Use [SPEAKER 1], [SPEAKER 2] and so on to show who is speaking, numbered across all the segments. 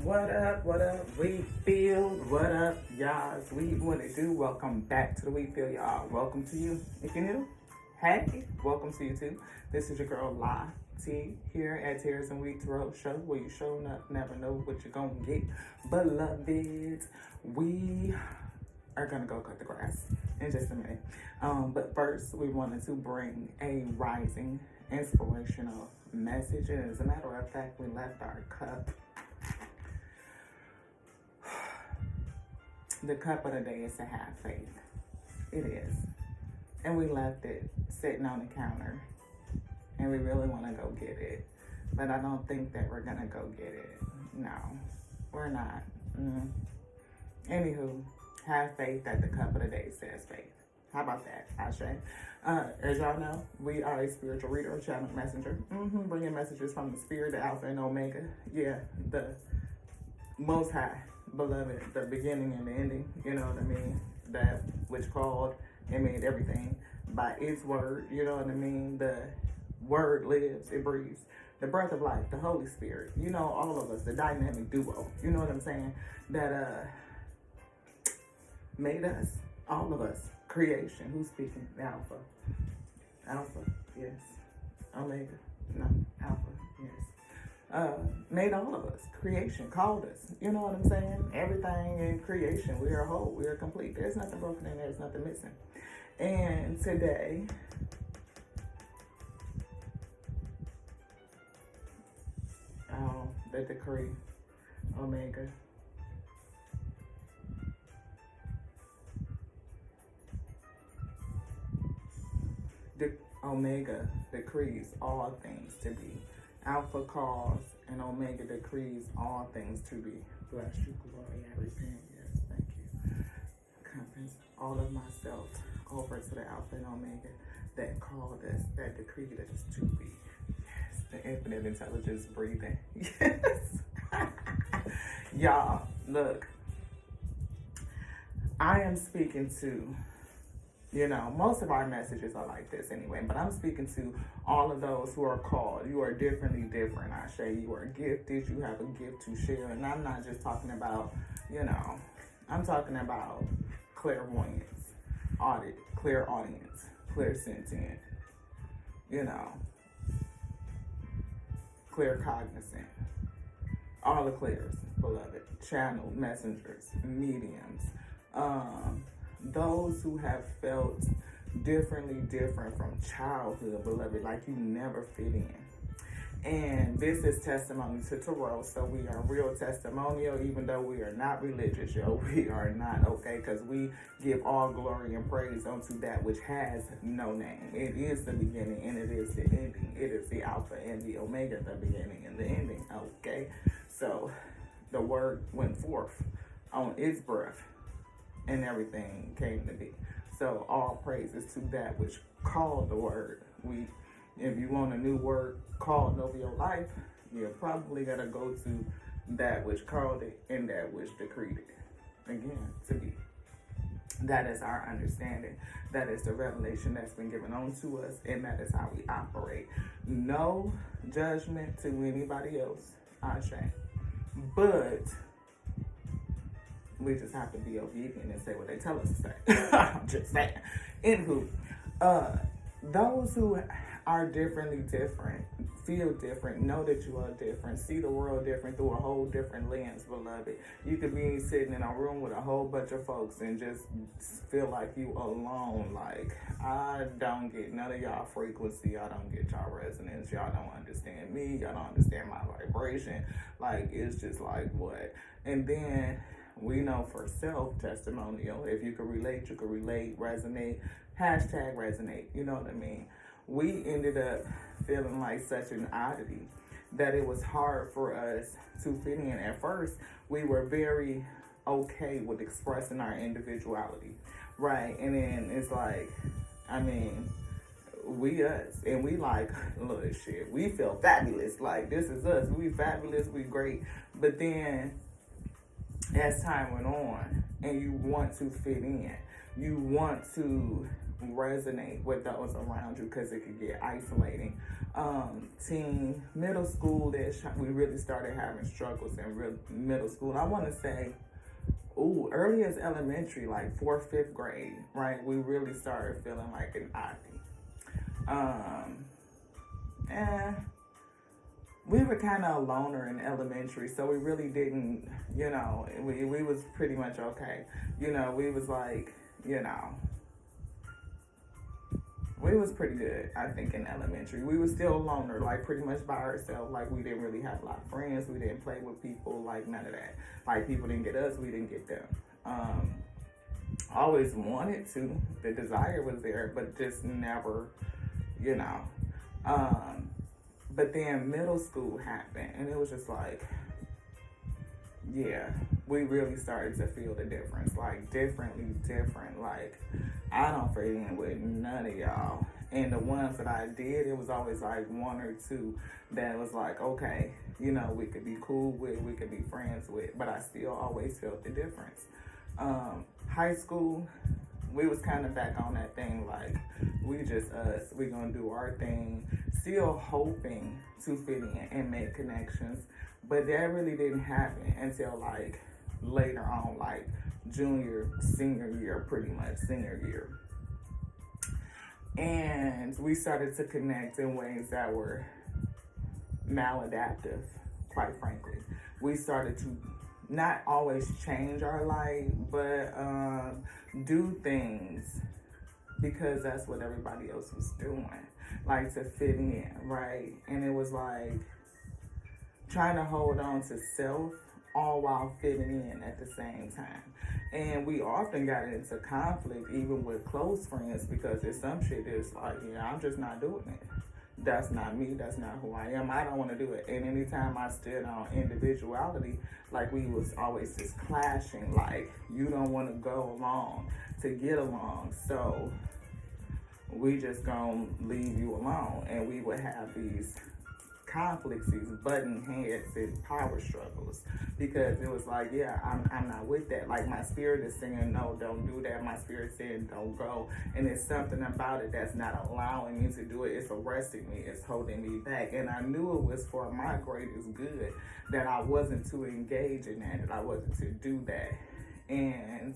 [SPEAKER 1] What up, Wheatfield? What up, y'all? Sweet, what it do? Welcome back to the Wheatfield, y'all. Welcome to you. If you're new, hey, welcome to you too. This is your girl, La T, here at Tears and Wheat Throat Show, where you showing up, never know what you're gonna get. Beloveds, we are gonna go cut the grass in just a minute. But first, we wanted to bring a rising, inspirational message. And as a matter of fact, we left our cup. The cup of the day is to have faith. It is. And we left it sitting on the counter. And we really want to go get it. But I don't think that we're going to go get it. No, we're not. Anywho, have faith that the cup of the day says faith. How about that, Ashe? As y'all know, we are a spiritual reader, a channel messenger. Bringing messages from the spirit, the Alpha and Omega. Yeah, the Most High, beloved, the beginning and the ending. You know what I mean? That which called and made everything by its word. You know what I mean? The word lives, it breathes. The breath of life, the Holy Spirit. You know, all of us, the dynamic duo. You know what I'm saying? That made us, all of us. Creation. Who's speaking? Alpha. Alpha, yes. Omega. No, Alpha, yes. Made all of us. Creation. Called us. You know what I'm saying? Everything in creation. We are whole. We are complete. There's nothing broken in there. There's nothing missing. And today, the decree, Omega. Omega decrees all things to be. Alpha calls and Omega decrees all things to be. Bless you, glory, I repent. Yes, thank you. Compass all of myself over to the Alpha and Omega that called us, that decreed us to be. Yes, the infinite intelligence breathing. Yes. Y'all, look. I am speaking to, you know, most of our messages are like this anyway, but I'm speaking to all of those who are called. You are differently different, Ashe. You are gifted. You have a gift to share. And I'm not just talking about, you know, I'm talking about clairvoyance, clairaudience, clairsentient, you know, claircognizant. All the clairs, beloved. Channel messengers, mediums. Those who have felt differently different from childhood, beloved, like you never fit in. And this is testimony to Tarot, so we are real testimonial, even though we are not religious, yo. We are not, okay? Because we give all glory and praise unto that which has no name. It is the beginning and it is the ending. It is the Alpha and the Omega, the beginning and the ending, okay? So the word went forth on its breath, and everything came to be. So all praises to that which called the word. If you want a new word called over your life, you're probably gonna go to that which called it and that which decreed it. Again, to be. That is our understanding. That is the revelation that's been given on to us, and that is how we operate. No judgment to anybody else, Ashe. But we just have to be obedient and say what they tell us to say. I'm just saying. Anywho, those who are differently different, feel different, know that you are different, see the world different through a whole different lens, beloved. You could be sitting in a room with a whole bunch of folks and just feel like you alone. Like, I don't get none of y'all frequency. I don't get y'all resonance. Y'all don't understand me. Y'all don't understand my vibration. Like, it's just like, what? And then we know for self-testimonial, if you could relate, you could relate, resonate, hashtag resonate, you know what I mean? We ended up feeling like such an oddity that it was hard for us to fit in. At first, we were very okay with expressing our individuality, right? And then it's like, I mean, we us, and we like, look, shit, we feel fabulous, like, this is us, we fabulous, we great. But then as time went on and you want to fit in, you want to resonate with those around you because it could get isolating. Middle school-ish, we really started having struggles in middle school. I want to say, early as elementary, like 4th, 5th grade, right? We really started feeling like an oddie. And we were kind of a loner in elementary, so we really didn't, we was pretty much okay. We was like, we was pretty good, I think, in elementary. We were still a loner, like pretty much by ourselves. Like we didn't really have a lot of friends. We didn't play with people, like none of that. Like people didn't get us, we didn't get them. Always wanted to. The desire was there, but just never, But then middle school happened, and it was just like, yeah, we really started to feel the difference, like different. Like, I don't fit in with none of y'all. And the ones that I did, it was always like one or two that was like, okay, we could be cool with, we could be friends with, but I still always felt the difference. High school, we was kind of back on that thing, like, we just us, we gonna do our thing, still hoping to fit in and make connections, but that really didn't happen until like later on, like senior year, pretty much senior year. And we started to connect in ways that were maladaptive, quite frankly. We started to not always change our life, but do things because that's what everybody else was doing, like to fit in, right? And it was like trying to hold on to self all while fitting in at the same time. And we often got into conflict even with close friends because there's some shit that's like, I'm just not doing it. That's not me. That's not who I am. I don't want to do it. And anytime I stood on individuality, like we was always just clashing. Like, you don't want to go along to get along. So we just gonna leave you alone. And we would have these conflicts, these button heads and power struggles, because it was like, I'm not with that. Like, my spirit is saying, no, don't do that. My spirit saying, don't go. And it's something about it that's not allowing me to do it. It's arresting me. It's holding me back. And I knew it was for my greatest good, that I wasn't to engage in that I wasn't to do that. And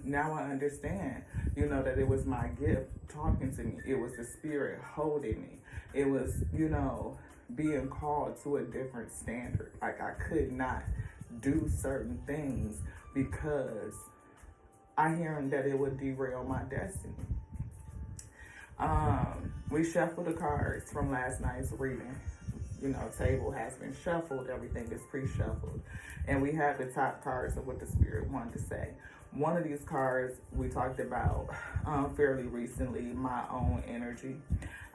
[SPEAKER 1] now I understand, that it was my gift talking to me. It was the spirit holding me. It was, being called to a different standard. Like, I could not do certain things because I hear that it would derail my destiny. We shuffled the cards from last night's reading. Table has been shuffled. Everything is pre-shuffled. And we have the top cards of what the spirit wanted to say. One of these cards we talked about fairly recently, my own energy.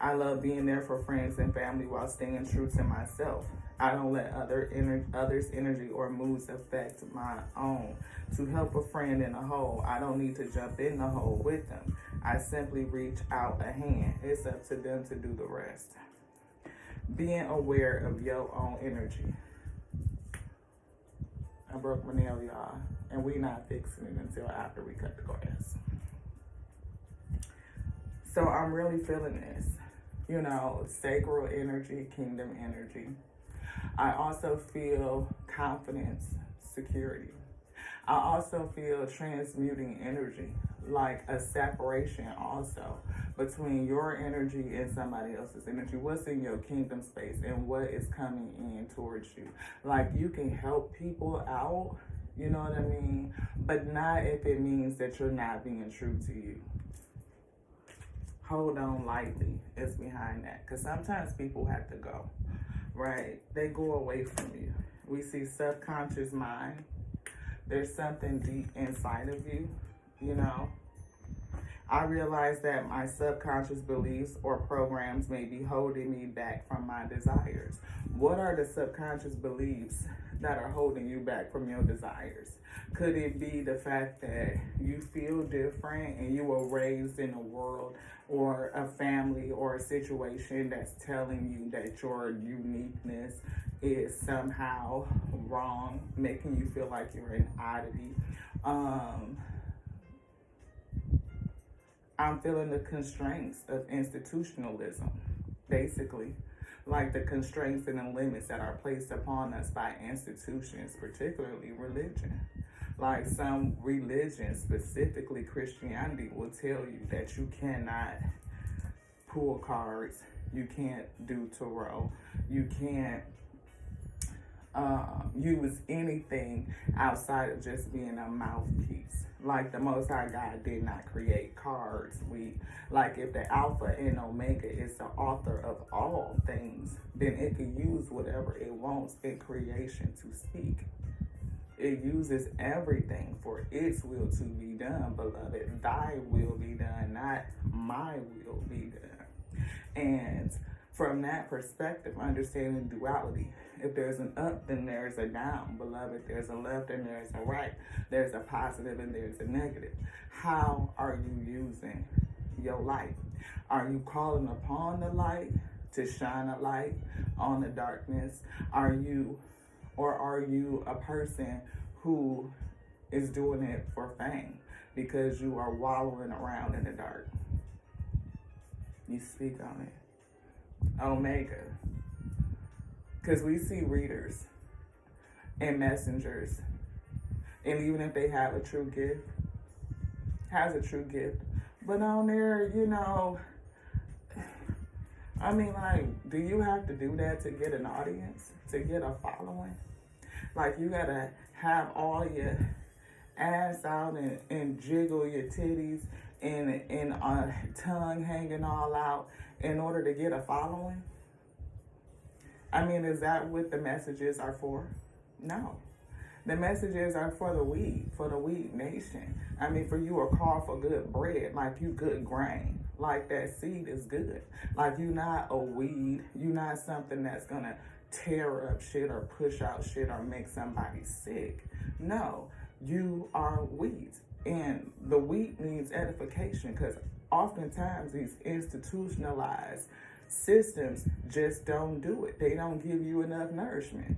[SPEAKER 1] I love being there for friends and family while staying true to myself. I don't let others' energy or moods affect my own. To help a friend in a hole, I don't need to jump in the hole with them. I simply reach out a hand. It's up to them to do the rest. Being aware of your own energy. I broke my nail, y'all, and we not fixing it until after we cut the grass. So I'm really feeling this, sacral energy, kingdom energy. I also feel confidence, security. I also feel transmuting energy, like a separation also between your energy and somebody else's energy. What's in your kingdom space and what is coming in towards you. Like, you can help people out, you know what I mean? But not if it means that you're not being true to you. Hold on lightly is behind that. Because sometimes people have to go, right? They go away from you. We see subconscious mind. There's something deep inside of you, I realize that my subconscious beliefs or programs may be holding me back from my desires. What are the subconscious beliefs that are holding you back from your desires? Could it be the fact that you feel different and you were raised in a world or a family or a situation that's telling you that your uniqueness is somehow wrong, making you feel like you're an oddity? I'm feeling the constraints of institutionalism, basically. Like the constraints and the limits that are placed upon us by institutions, particularly religion. Like some religions, specifically Christianity, will tell you that you cannot pull cards, you can't do tarot, you can't use anything outside of just being a mouthpiece. Like the Most High God did not create cards. Like if the Alpha and Omega is the author of all things, then it can use whatever it wants in creation to speak. It uses everything for its will to be done, beloved. Thy will be done, not my will be done. And from that perspective, understanding duality, if there's an up, then there's a down, beloved. There's a left and there's a right. There's a positive and there's a negative. How are you using your light? Are you calling upon the light to shine a light on the darkness? Are you a person who is doing it for fame because you are wallowing around in the dark? You speak on it. Omega. Because we see readers and messengers, and even if they have a true gift, but on there, I mean, like, do you have to do that to get an audience, to get a following? Like, you gotta have all your ass out and jiggle your titties and tongue hanging all out in order to get a following? I mean, is that what the messages are for? No. The messages are for the weed nation. I mean, for you are called for good bread, like you good grain. Like that seed is good. Like you not a weed. You not something that's gonna tear up shit or push out shit or make somebody sick. No, you are wheat. And the wheat needs edification because oftentimes these institutionalized systems just don't do it. They don't give you enough nourishment.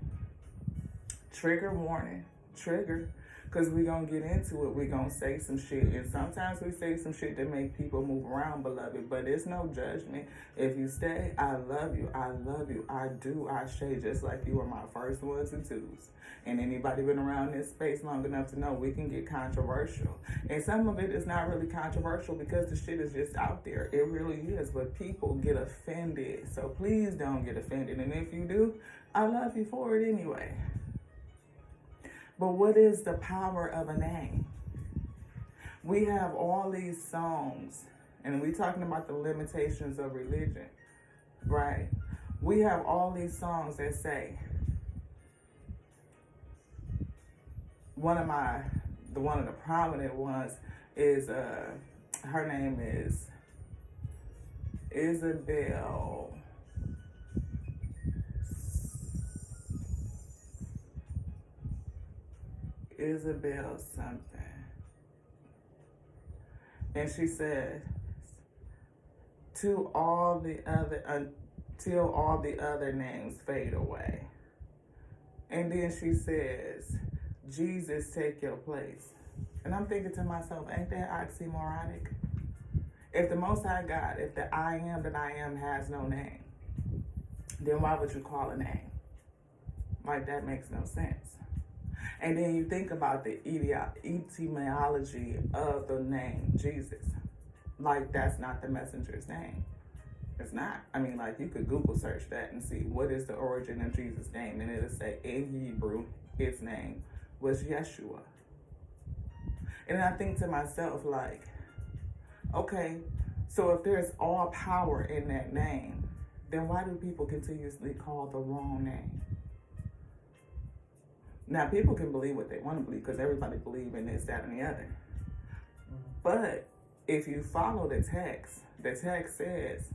[SPEAKER 1] Trigger warning, because we're going to get into it. We're going to say some shit. And sometimes we say some shit that make people move around, beloved. But it's no judgment. If you stay, I love you. I love you. I do. I say just like you were my first ones and twos. And anybody been around this space long enough to know we can get controversial. And some of it is not really controversial because the shit is just out there. It really is. But people get offended. So please don't get offended. And if you do, I love you for it anyway. But what is the power of a name? We have all these songs, and we're talking about the limitations of religion, right? We have all these songs that say, one of the prominent ones is, her name is Isabel something. And she said, until all the other names fade away. And then she says, Jesus, take your place. And I'm thinking to myself, ain't that oxymoronic? If the Most High God, if the I am that I am has no name, then why would you call a name? Like, that makes no sense. And then you think about the etymology of the name Jesus. Like, that's not the messenger's name. It's not. I mean, like, you could Google search that and see what is the origin of Jesus' name. And it'll say in Hebrew, its name was Yeshua. And I think to myself, like, okay, so if there's all power in that name, then why do people continuously call the wrong name? Now, people can believe what they want to believe because everybody believes in this, that, and the other. But if you follow the text says,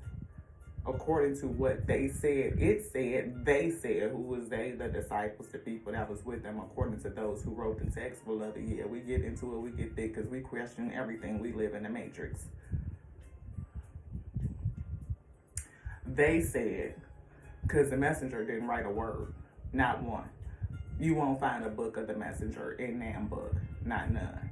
[SPEAKER 1] according to what they said, they said, who was they, the disciples, the people that was with them, according to those who wrote the text, beloved. Yeah, we get into it, we get thick because we question everything. We live in the matrix. They said, because the messenger didn't write a word, not one. You won't find a book of the messenger in that book, not none.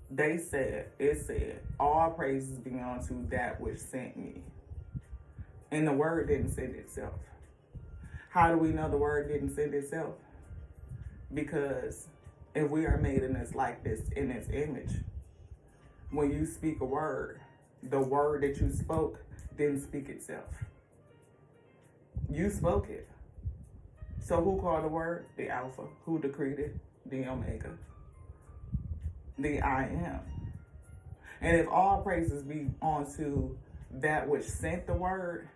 [SPEAKER 1] it said, all praises be unto that which sent me. And the word didn't send itself. How do we know the word didn't send itself? Because if we are made in its likeness, in its image, when you speak a word, the word that you spoke didn't speak itself. You spoke it. So who called the word? The Alpha. Who decreed it? The Omega. The I am. And if all praises be unto that which sent the word,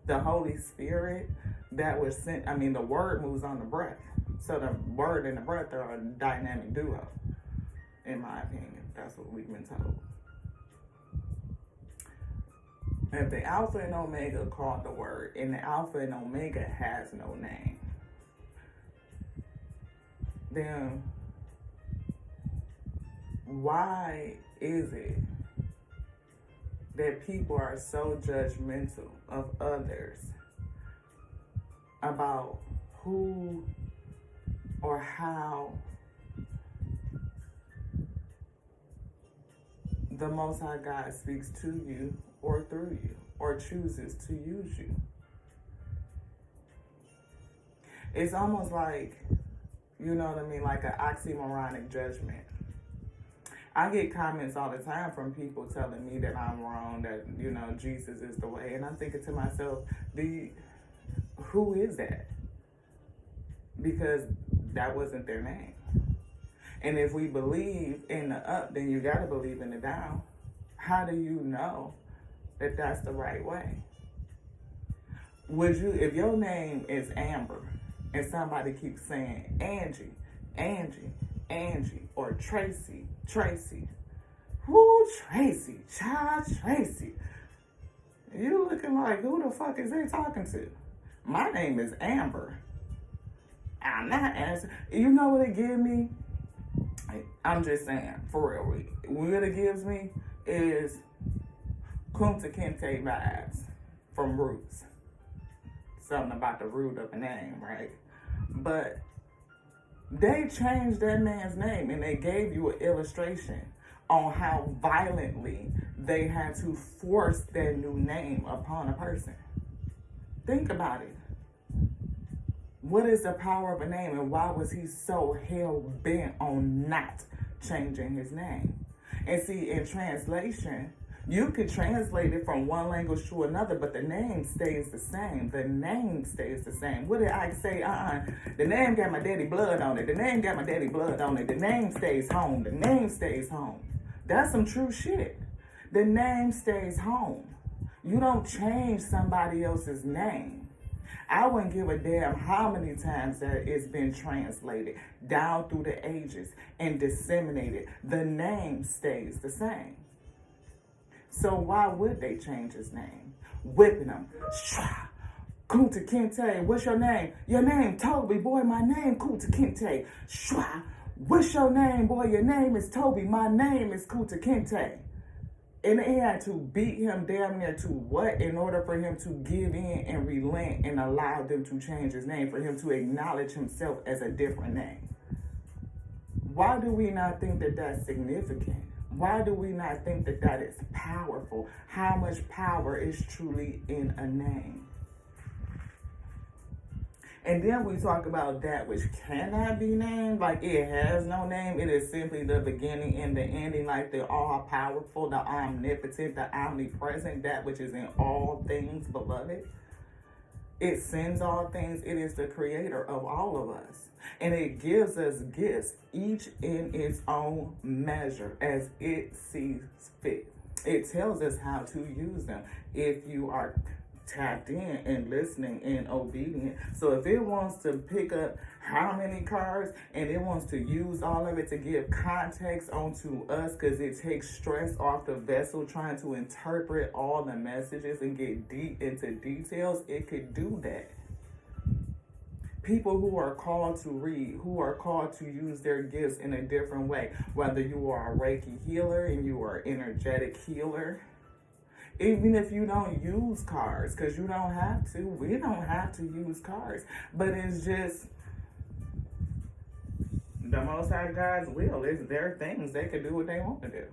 [SPEAKER 1] the Holy Spirit, that which sent, the word moves on the breath. So the word and the breath are a dynamic duo, in my opinion. That's what we've been told. If the Alpha and Omega called the word, and the Alpha and Omega has no name, then why is it that people are so judgmental of others about who or how the Most High God speaks to you or through you or chooses to use you? It's almost like, like an oxymoronic judgment. I get comments all the time from people telling me that I'm wrong, that, Jesus is the way. And I'm thinking to myself, who is that? Because that wasn't their name. And if we believe in the up, then you got to believe in the down. How do you know that that's the right way? If your name is Amber and somebody keeps saying Angie, or Tracy, whoo, Tracy, child Tracy, you looking like, who the fuck is they talking to? My name is Amber. I'm not answering. You know what it gives me? I'm just saying, for real. What it gives me is Kunta Kinte vibes from Roots. Something about the root of a name, right? But they changed that man's name and they gave you an illustration on how violently they had to force their new name upon a person. Think about it. What is the power of a name, and why was he so hell-bent on not changing his name? And see, in translation, you could translate it from one language to another, but the name stays the same. The name stays the same. What did I say? The name got my daddy blood on it. The name got my daddy blood on it. The name stays home. The name stays home. That's some true shit. The name stays home. You don't change somebody else's name. I wouldn't give a damn how many times that it's been translated down through the ages and disseminated. The name stays the same. So why would they change his name? Whipping him. Kunta Kinte, what's your name? Your name, Toby, boy, my name, Kunta Kinte. What's your name, boy? Your name is Toby, my name is Kunta Kinte. And they had to beat him damn near to what in order for him to give in and relent and allow them to change his name, for him to acknowledge himself as a different name. Why do we not think that that's significant? Why do we not think that that is powerful? How much power is truly in a name? And then we talk about that which cannot be named, like it has no name. It is simply the beginning and the ending, like the all-powerful, the omnipotent, the omnipresent, that which is in all things, beloved. It sends all things. It is the creator of all of us. And it gives us gifts, each in its own measure, as it sees fit. It tells us how to use them if you are tapped in and listening and obedient. So if it wants to pick up how many cards and it wants to use all of it to give context onto us, because it takes stress off the vessel trying to interpret all the messages and get deep into details, it could do that. People who are called to read, who are called to use their gifts in a different way, whether you are a Reiki healer and you are an energetic healer, even if you don't use cards, because you don't have to. We don't have to use cards. But it's just The Most High God's will is their things. They can do what they want to do.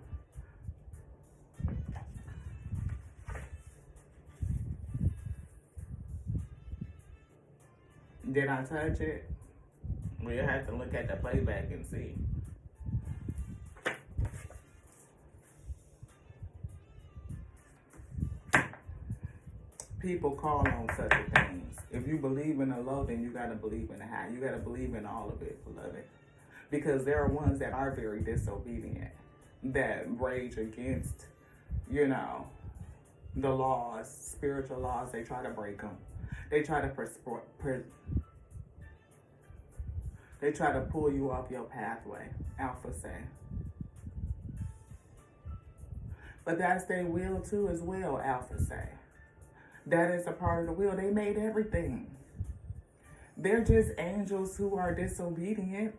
[SPEAKER 1] Did I touch it? We'll have to look at the playback and see. People call on such things. If you believe in the low, then you got to believe in the high. You got to believe in all of it, beloved. Because there are ones that are very disobedient, that rage against, you know, the laws, spiritual laws. They try to break them. They try to pull you off your pathway, Alpha say. But that's their will too as well, Alpha say. That is a part of the will. They made everything. They're just angels who are disobedient,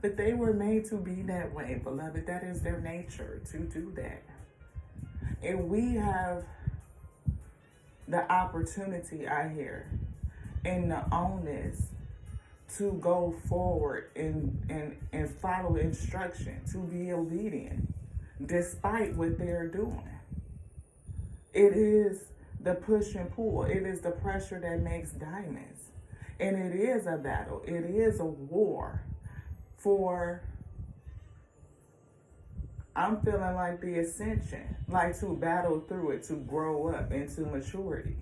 [SPEAKER 1] but they were made to be that way, beloved. That is their nature, to do that. And we have the opportunity out here and the onus to go forward and follow instruction, to be obedient, despite what they're doing. It is the push and pull. It is the pressure that makes diamonds. And it is a battle. It is a war for, I'm feeling like the ascension, like to battle through it, to grow up into maturity.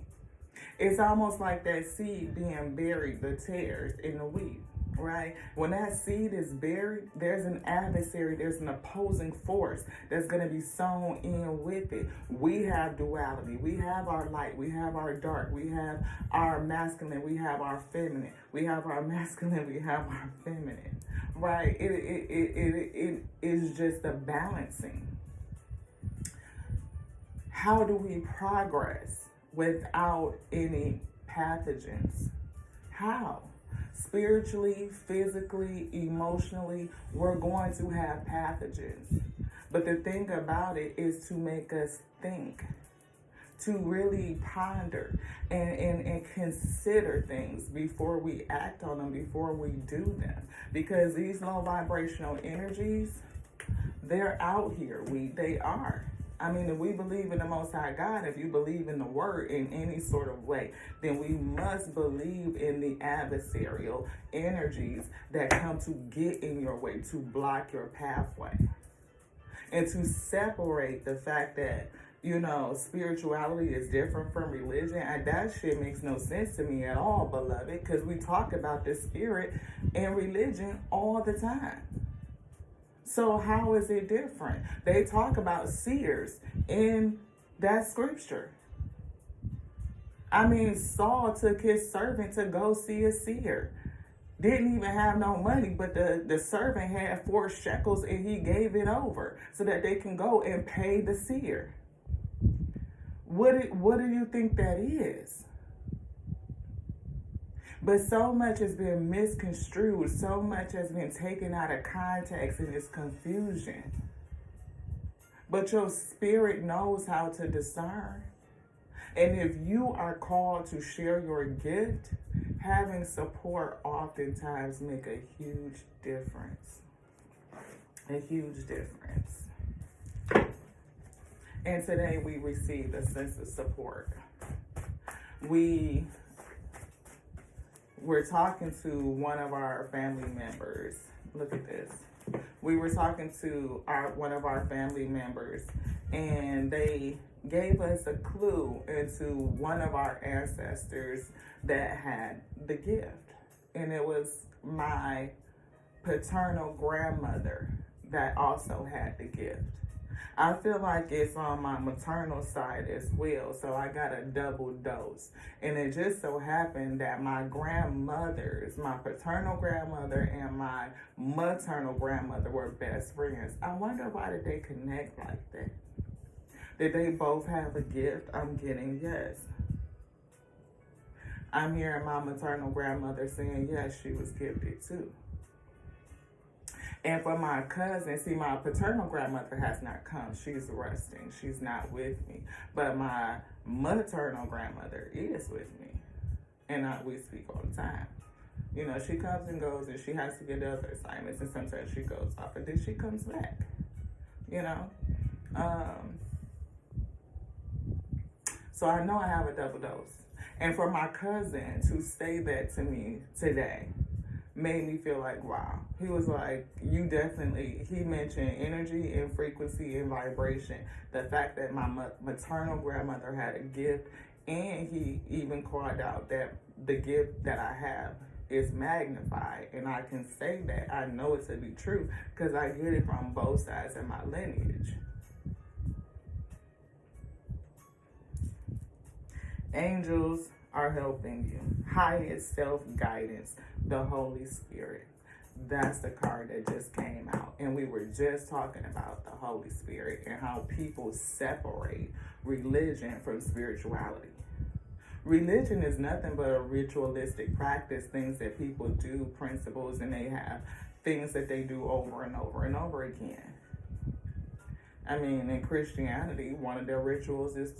[SPEAKER 1] It's almost like that seed being buried, the tares in the wheat, right? When that seed is buried, there's an adversary, there's an opposing force that's going to be sown in with it. We have duality. We have our light. We have our dark. We have our masculine. We have our feminine. We have our masculine. We have our feminine, right? It is just a balancing. How do we progress without any pathogens? How? Spiritually, physically, emotionally, we're going to have pathogens. But the thing about it is to make us think, to really ponder and consider things before we act on them, before we do them. Because these low vibrational energies, they're out here. They are. I mean, if we believe in the Most High God, if you believe in the Word in any sort of way, then we must believe in the adversarial energies that come to get in your way, to block your pathway. And to separate the fact that, you know, spirituality is different from religion. And that shit makes no sense to me at all, beloved, because we talk about the spirit and religion all the time. So how is it different? They talk about seers in that scripture. I mean, Saul took his servant to go see a seer. Didn't even have no money, but the servant had 4 shekels and he gave it over so that they can go and pay the seer. What do you think that is? But so much has been misconstrued. So much has been taken out of context and it's confusion. But your spirit knows how to discern. And if you are called to share your gift, having support oftentimes make a huge difference. A huge difference. And today we received a sense of support. We're talking to one of our family members. Look at this. We were talking to one of our family members, and they gave us a clue into one of our ancestors that had the gift. And it was my paternal grandmother that also had the gift. I feel like it's on my maternal side as well, so I got a double dose. And it just so happened that my grandmothers, my paternal grandmother and my maternal grandmother were best friends. I wonder, why did they connect like that? Did they both have a gift? I'm getting yes. I'm hearing my maternal grandmother saying yes, she was gifted too. And for my cousin, see, my paternal grandmother has not come. She's resting. She's not with me. But my maternal grandmother is with me. And we speak all the time. You know, she comes and goes, and she has to get the other assignments, and sometimes she goes off, and then she comes back. You know, so I know I have a double dose. And for my cousin to say that to me today made me feel like, wow. He was like, you definitely, he mentioned energy and frequency and vibration. The fact that my maternal grandmother had a gift, and he even called out that the gift that I have is magnified. And I can say that I know it to be true because I get it from both sides of my lineage. Angels are helping you. Highest self-guidance, the Holy Spirit. That's the card that just came out. And we were just talking about the Holy Spirit and how people separate religion from spirituality. Religion is nothing but a ritualistic practice, things that people do, principles, and they have things that they do over and over and over again. I mean, in Christianity, one of their rituals is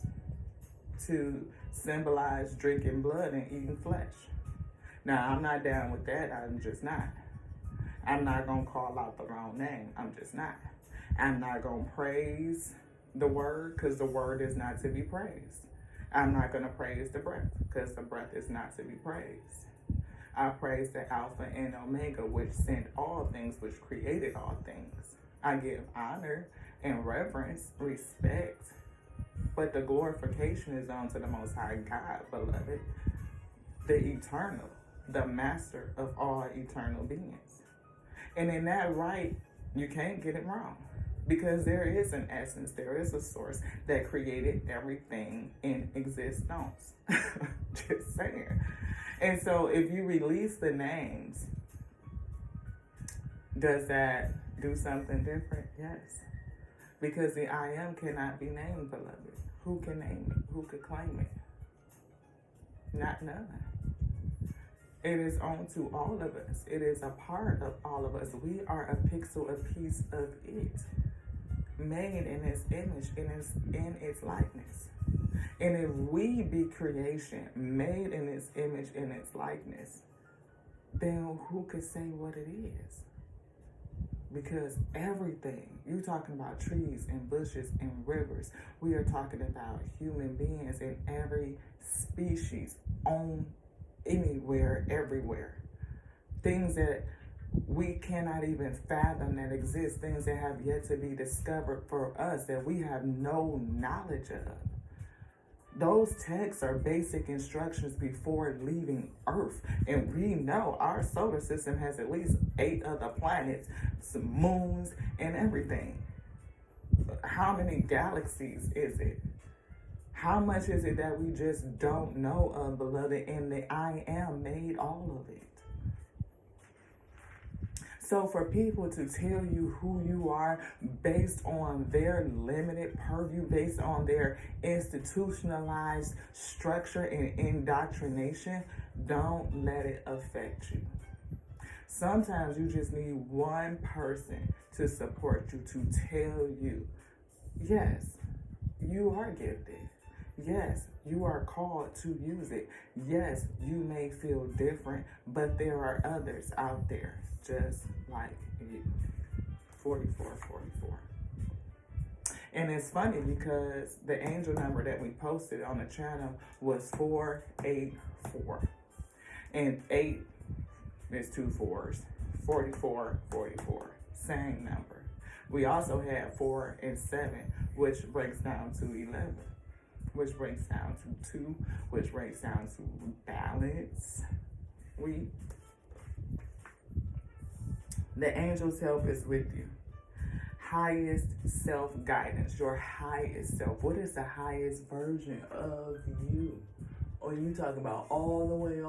[SPEAKER 1] to symbolize drinking blood and eating flesh. Now, I'm not down with that. I'm just not. I'm not going to call out the wrong name. I'm just not. I'm not going to praise the word because the word is not to be praised. I'm not going to praise the breath because the breath is not to be praised. I praise the Alpha and Omega, which sent all things, which created all things. I give honor and reverence, respect, but the glorification is unto the Most High God, beloved, the eternal, the master of all eternal beings. And in that right, you can't get it wrong because there is an essence, there is a source that created everything in existence. Just saying. And so if you release the names, does that do something different? Yes. Because the I am cannot be named, beloved. Who can name it? Who could claim it? Not none. It is on to all of us. It is a part of all of us. We are a pixel, a piece of it, made in its image, in its likeness. And if we be creation, made in its image, in its likeness, then who could say what it is? Because everything, you're talking about trees and bushes and rivers. We are talking about human beings in every species, on anywhere, everywhere. Things that we cannot even fathom that exist, things that have yet to be discovered for us that we have no knowledge of. Those texts are basic instructions before leaving Earth. And we know our solar system has at least 8 other planets, some moons, and everything. How many galaxies is it? How much is it that we just don't know of, beloved? And the I am made all of it. So for people to tell you who you are based on their limited purview, based on their institutionalized structure and indoctrination, don't let it affect you. Sometimes you just need one person to support you, to tell you, yes, you are gifted. Yes, you are called to use it. Yes, you may feel different, but there are others out there just like you. 4444. And it's funny because the angel number that we posted on the channel was 484. And 8 is 2 4s. 4444. Same number. We also had 4 and 7, which breaks down to 11. Which breaks down to 2, which breaks down to balance. The angel's help is with you. Highest self-guidance, your highest self. What is the highest version of you? Or you talk about all the way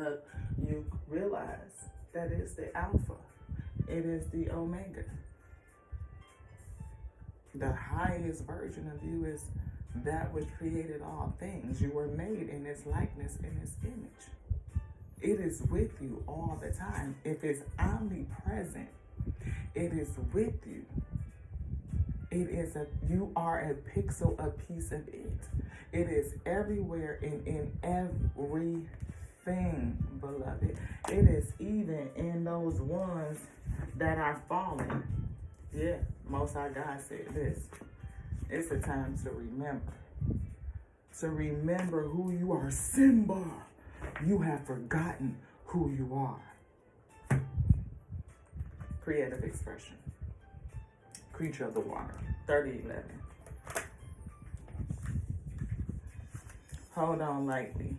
[SPEAKER 1] up, you realize that it's the Alpha. It is the Omega. The highest version of you is that which created all things. You were made in its likeness, in its image. It is with you all the time. If it's omnipresent, it is with you. You are a pixel, a piece of it. It is everywhere and in everything. thing, beloved. It is even in those ones that are fallen. Yeah, Most High God said this. It's a time to remember. To remember who you are. Simba, you have forgotten who you are. Creative expression. Creature of the water. 3011. Hold on lightly.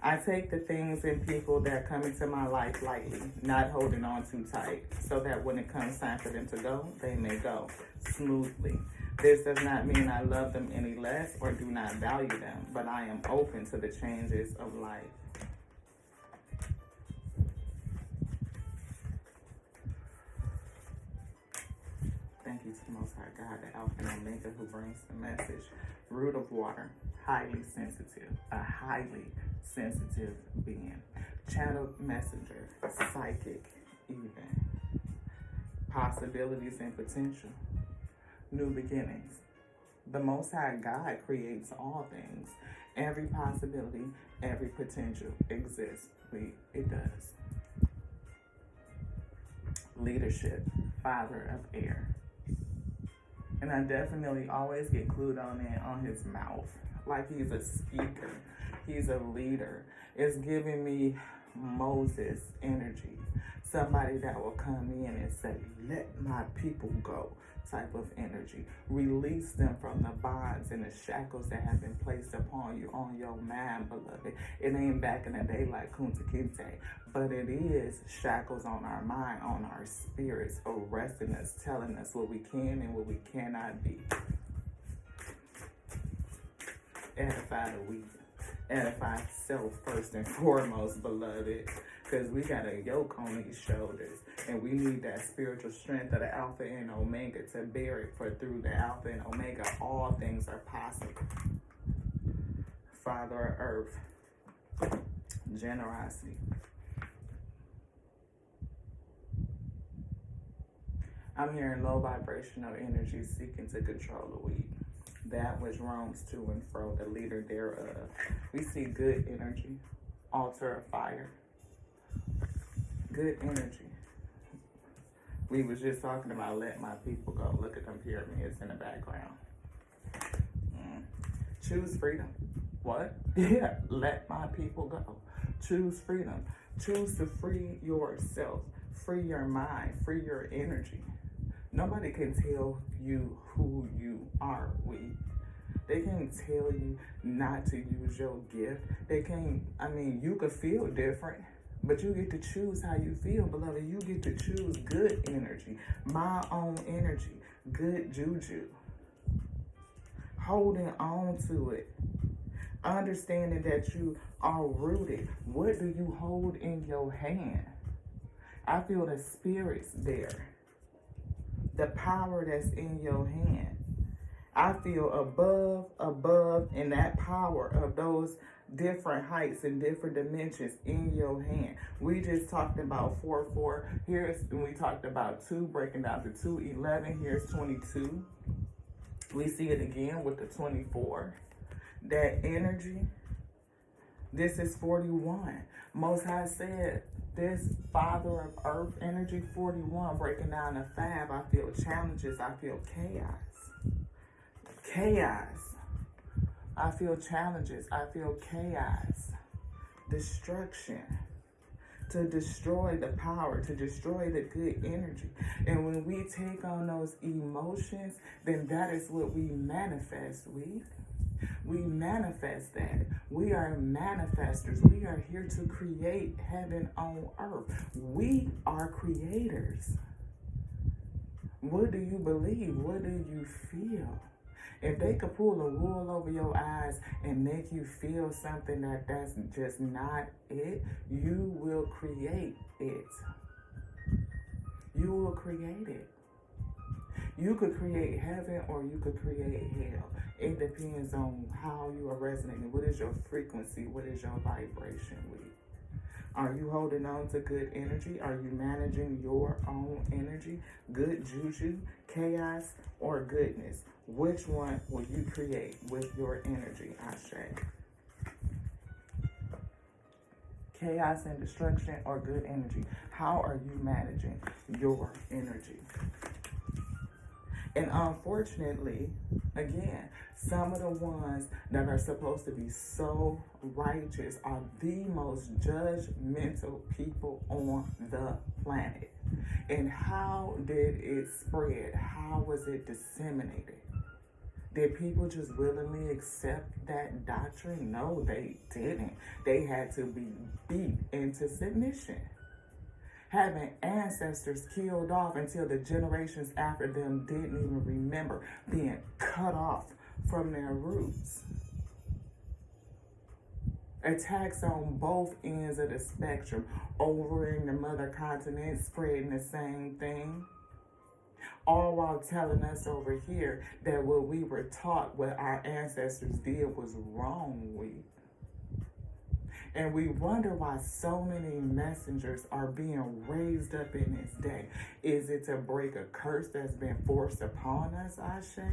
[SPEAKER 1] I take the things and people that come into my life lightly, not holding on too tight, so that when it comes time for them to go, they may go smoothly. This does not mean I love them any less or do not value them, but I am open to the changes of life. Thank you to the Most High God, the Alpha and Omega, who brings the message. Root of water, highly sensitive, a highly sensitive being. Channeled messenger, psychic even. Possibilities and potential. New beginnings. The Most High God creates all things. Every possibility, every potential exists. It does. Leadership, father of air. And I definitely always get clued on in on his mouth. Like he's a speaker. He's a leader. It's giving me Moses energy. Somebody that will come in and say, let my people go type of energy. Release them from the bonds and the shackles that have been placed upon you, on your mind, beloved. It ain't back in the day like Kunta Kinte, but it is shackles on our mind, on our spirits, arresting us, telling us what we can and what we cannot be. Edify the weak. Edify self first and foremost, beloved. Because we got a yoke on these shoulders. And we need that spiritual strength of the Alpha and Omega to bear it. For through the Alpha and Omega, all things are possible. Father of Earth. Generosity. I'm hearing low vibrational energy seeking to control the weak. That which roams to and fro, the leader thereof. We see good energy. Altar of fire. Good energy. We was just talking about let my people go. Look at them pyramids in the background. Choose freedom. What? Yeah, let my people go. Choose freedom. Choose to free yourself. Free your mind. Free your energy. Nobody can tell you who you are, They can't tell you not to use your gift. They can't, you could feel different, but you get to choose how you feel, beloved. You get to choose good energy, my own energy, good juju. Holding on to it. Understanding that you are rooted. What do you hold in your hand? I feel the spirits there. The power that's in your hand. I feel above, and that power of those different heights and different dimensions in your hand. We just talked about 4-4. We talked about 2, breaking down to 2-11. Here's 22. We see it again with the 24. That energy. This is 41. Most High said, this Father of Earth energy, 41, breaking down to 5. I feel challenges. I feel chaos. Chaos. I feel challenges. I feel chaos. Destruction. To destroy the power, to destroy the good energy. And when we take on those emotions, then that is what we manifest. We manifest that. We are manifestors. We are here to create heaven on earth. We are creators. What do you believe? What do you feel? If they could pull a wool over your eyes and make you feel something that's just not it, you will create it. You will create it. You could create heaven or you could create hell. It depends on how you are resonating. What is your frequency? What is your vibration with? Are you holding on to good energy? Are you managing your own energy? Good juju, chaos, or goodness? Which one will you create with your energy, Ashe? chaos and destruction, or good energy? How are you managing your energy? And unfortunately, again, some of the ones that are supposed to be so righteous are the most judgmental people on the planet. And how did it spread? How was it disseminated? Did people just willingly accept that doctrine? No, they didn't. They had to be beat into submission. Having ancestors killed off until the generations after them didn't even remember, being cut off from their roots. Attacks on both ends of the spectrum, over in the mother continent, spreading the same thing. All while telling us over here that what we were taught, what our ancestors did, was wrong with. And we wonder why so many messengers are being raised up in this day. Is it to break a curse that's been forced upon us, Ashe?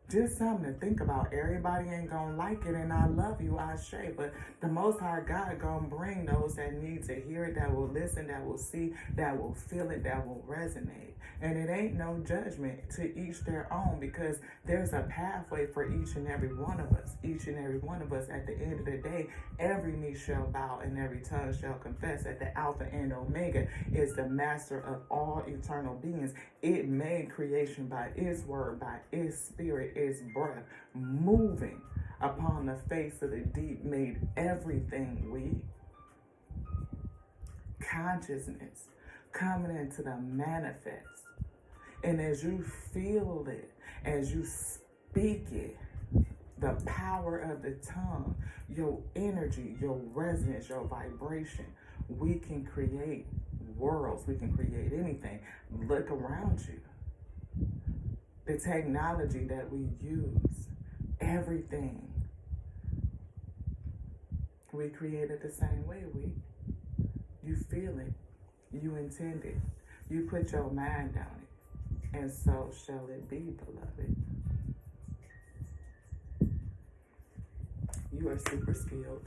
[SPEAKER 1] Just something to think about. Everybody ain't gonna like it, and I love you, Ashe. But the Most High God gonna bring those that need to hear it, that will listen, that will see, that will feel it, that will resonate. And it ain't no judgment, to each their own, because there's a pathway for each and every one of us. Each and every one of us, at the end of the day, every knee shall bow and every tongue shall confess that the Alpha and Omega is the master of all eternal beings. It made creation by its word, by its spirit, its breath, moving upon the face of the deep, made everything we. Consciousness coming into the manifest. And as you feel it, as you speak it, the power of the tongue, your energy, your resonance, your vibration, we can create worlds. We can create anything. Look around you. The technology that we use, everything, we created the same way. You feel it. You intend it. You put your mind on it. And so shall it be, beloved. You are super skilled.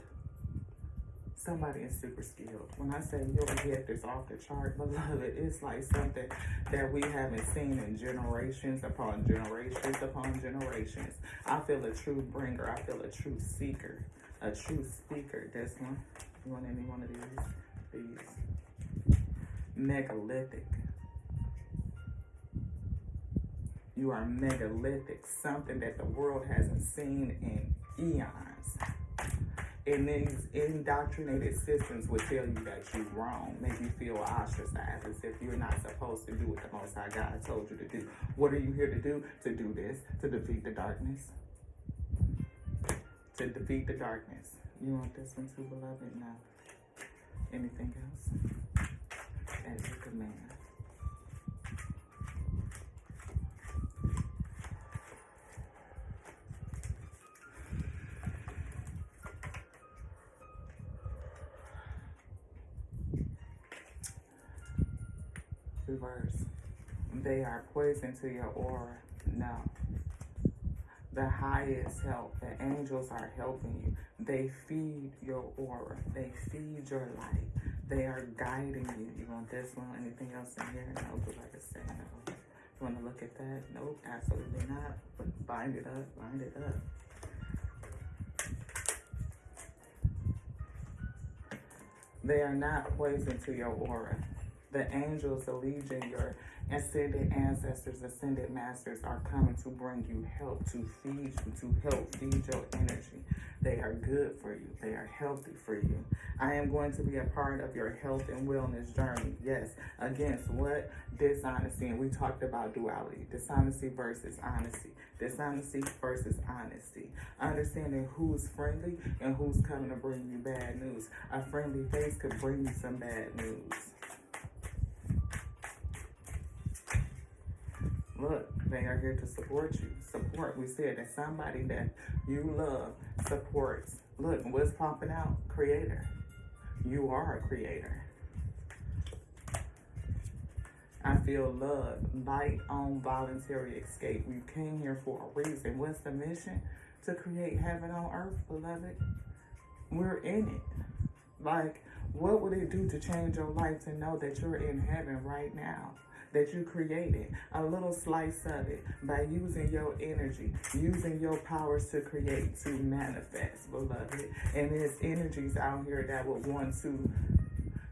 [SPEAKER 1] Somebody is super skilled. When I say your gift is off the chart, beloved, it's like something that we haven't seen in generations upon generations upon generations. I feel a true bringer. I feel a true seeker, a true speaker. This one. You want any one of these? These. Megalithic. You are megalithic, something that the world hasn't seen in eons. And these indoctrinated systems will tell you that you're wrong, make you feel ostracized, as if you're not supposed to do what the Most High God told you to do. What are you here to do? To do this, to defeat the darkness. To defeat the darkness. You want this one too, beloved? No. Anything else? As you command. Reverse. They are poison to your aura. No. The highest help. The angels are helping you. They feed your aura. They feed your light. They are guiding you. You want this one? Anything else in here? No, but like I said, no. You want to look at that? Nope, absolutely not. But bind it up. Bind it up. They are not poison to your aura. The angels, the legion, your ascended ancestors, ascended masters are coming to bring you help, to feed you, to help feed your energy. They are good for you. They are healthy for you. I am going to be a part of your health and wellness journey. Yes, against what? Dishonesty. And we talked about duality. Dishonesty versus honesty. Dishonesty versus honesty. Understanding who's friendly and who's coming to bring you bad news. A friendly face could bring you some bad news. Look, they are here to support you. Support. We said that somebody that you love supports. Look, what's popping out? Creator. You are a creator. I feel love. Light on voluntary escape. You came here for a reason. What's the mission? To create heaven on earth, beloved. We're in it. Like, what would it do to change your life to know that you're in heaven right now? That you created a little slice of it by using your energy, using your powers to create, to manifest, beloved. And there's energies out here that would want to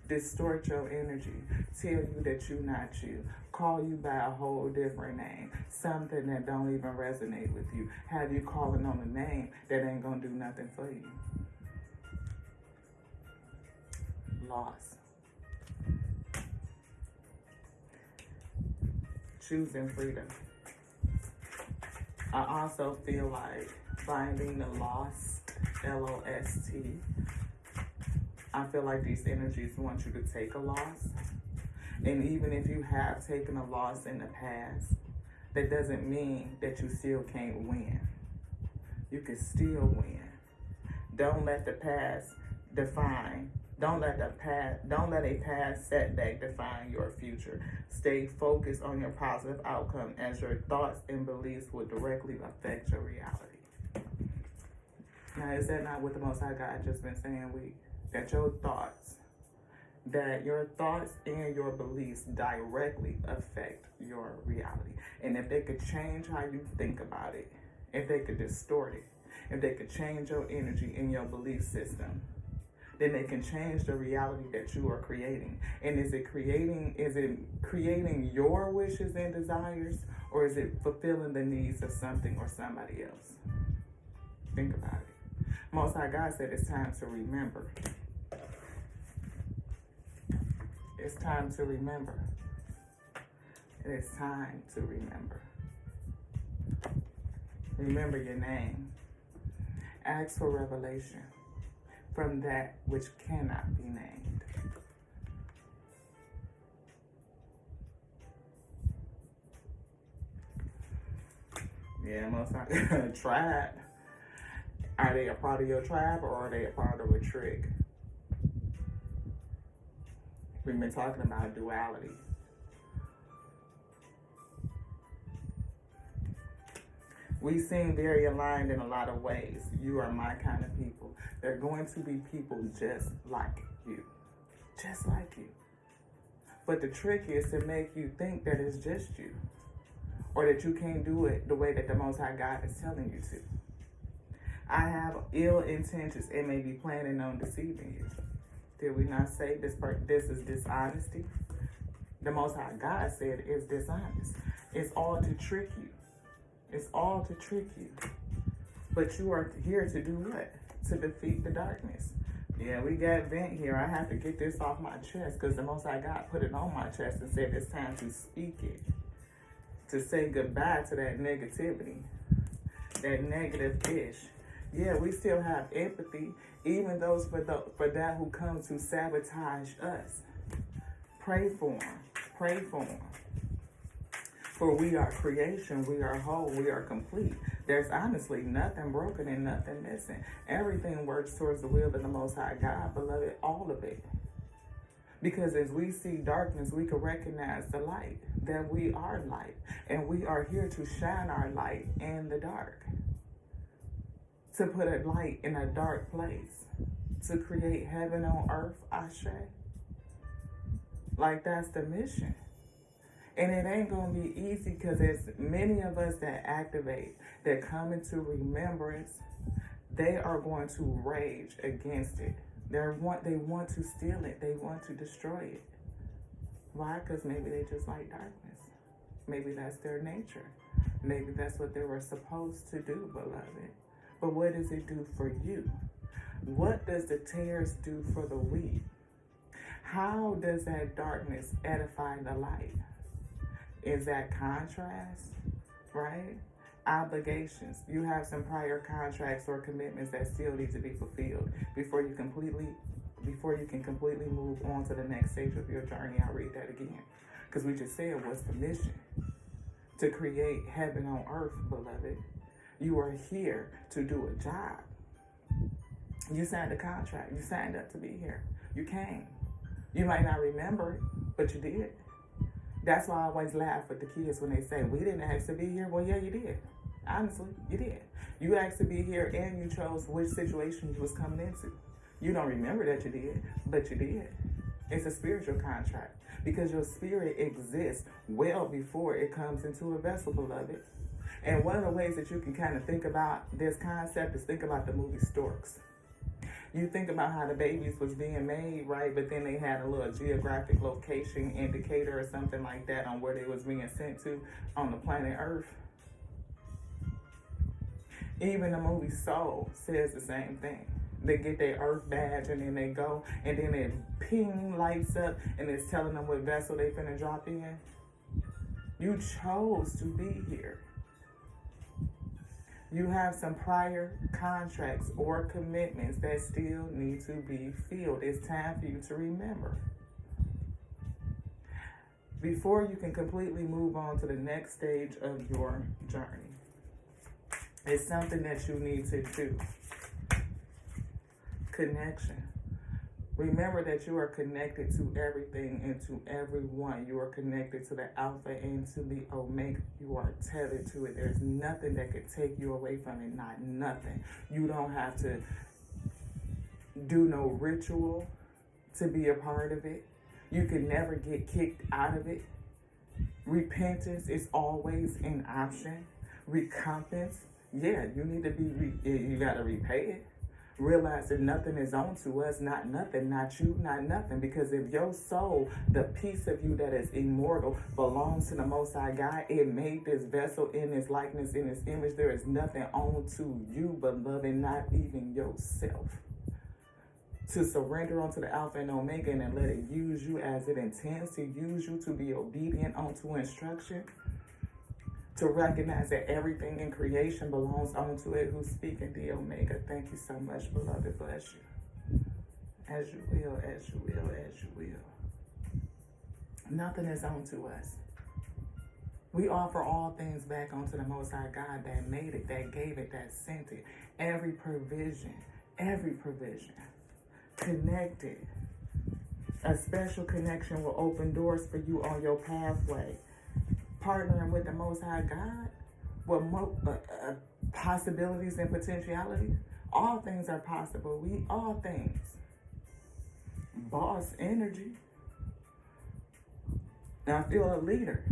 [SPEAKER 1] distort your energy, tell you that you're not you, call you by a whole different name, something that don't even resonate with you, have you calling on a name that ain't gonna do nothing for you. Loss. Choosing freedom. I also feel like finding the lost, L-O-S-T. I feel like these energies want you to take a loss. And even if you have taken a loss in the past, that doesn't mean that you still can't win. You can still win. Don't let the past define. Don't let a past setback define your future. Stay focused on your positive outcome, as your thoughts and beliefs will directly affect your reality. Now, is that not what the Most High God just been saying? That your thoughts and your beliefs directly affect your reality. And if they could change how you think about it, if they could distort it, if they could change your energy in your belief system, then they can change the reality that you are creating. And is it creating your wishes and desires, or is it fulfilling the needs of something or somebody else? Think about it. Most High God said it's time to remember. It's time to remember. It is time to remember. Remember your name. Ask for revelation from that which cannot be named. Yeah, most tribe. Are they a part of your tribe, or are they a part of a trick? We've been talking about duality. We seem very aligned in a lot of ways. You are my kind of people. They're going to be people just like you. Just like you. But the trick is to make you think that it's just you, or that you can't do it the way that the Most High God is telling you to. I have ill intentions and may be planning on deceiving you. Did we not say this is dishonesty? The Most High God said it's dishonest. It's all to trick you. It's all to trick you. But you are here to do what? To defeat the darkness. Yeah, we got vent here. I have to get this off my chest because the Most High God put it on my chest and said it's time to speak it. To say goodbye to that negativity. That negative ish. Yeah, we still have empathy, even those for that who come to sabotage us. Pray for them. Pray for them. For we are creation, we are whole, we are complete. There's honestly nothing broken and nothing missing. Everything works towards the will of the Most High God, beloved, all of it. Because as we see darkness, we can recognize the light, that we are light. And we are here to shine our light in the dark. To put a light in a dark place. To create heaven on earth, Ashe. Like, that's the mission. And it ain't going to be easy because there's many of us that activate, that come into remembrance. They are going to rage against it. They want to steal it. They want to destroy it. Why? Because maybe they just like darkness. Maybe that's their nature. Maybe that's what they were supposed to do, beloved. But what does it do for you? What does the tares do for the wheat? How does that darkness edify the light? Is that contrast, right? Obligations. You have some prior contracts or commitments that still need to be fulfilled before you can completely move on to the next stage of your journey. I'll read that again. Because we just said, what's the mission? To create heaven on earth, beloved. You are here to do a job. You signed a contract. You signed up to be here. You came. You might not remember it, but you did. That's why I always laugh with the kids when they say, we didn't ask to be here. Well, yeah, you did. Honestly, you did. You asked to be here and you chose which situation you was coming into. You don't remember that you did, but you did. It's a spiritual contract because your spirit exists well before it comes into a vessel, beloved. And one of the ways that you can kind of think about this concept is think about the movie Storks. You think about how the babies was being made, right? But then they had a little geographic location indicator or something like that on where they was being sent to on the planet Earth. Even the movie Soul says the same thing. They get their Earth badge and then they go and then it ping lights up and it's telling them what vessel they finna drop in. You chose to be here. You have some prior contracts or commitments that still need to be filled. It's time for you to remember. Before you can completely move on to the next stage of your journey, it's something that you need to do. Connection. Remember that you are connected to everything and to everyone. You are connected to the Alpha and to the Omega. You are tethered to it. There's nothing that could take you away from it. Not nothing. You don't have to do no ritual to be a part of it. You can never get kicked out of it. Repentance is always an option. Recompense. Yeah, you need to be, you got to repay it. Realize that nothing is on to us, not nothing, not you, not nothing. Because if your soul, the piece of you that is immortal, belongs to the Most High God, it made this vessel in His likeness, in His image. There is nothing on to you, beloved, not even yourself. To surrender unto the Alpha and Omega and let it use you as it intends to use you, to be obedient unto instruction. To recognize that everything in creation belongs onto it. Who's speaking? The Omega. Thank you so much, beloved. Bless you. As you will, as you will, as you will. Nothing is onto us. We offer all things back onto the Most High God that made it, that gave it, that sent it. Every provision. Connected. A special connection will open doors for you on your pathway. Partnering with the Most High God, with possibilities and potentialities. All things are possible. We all things. Boss energy. Now I feel a leader.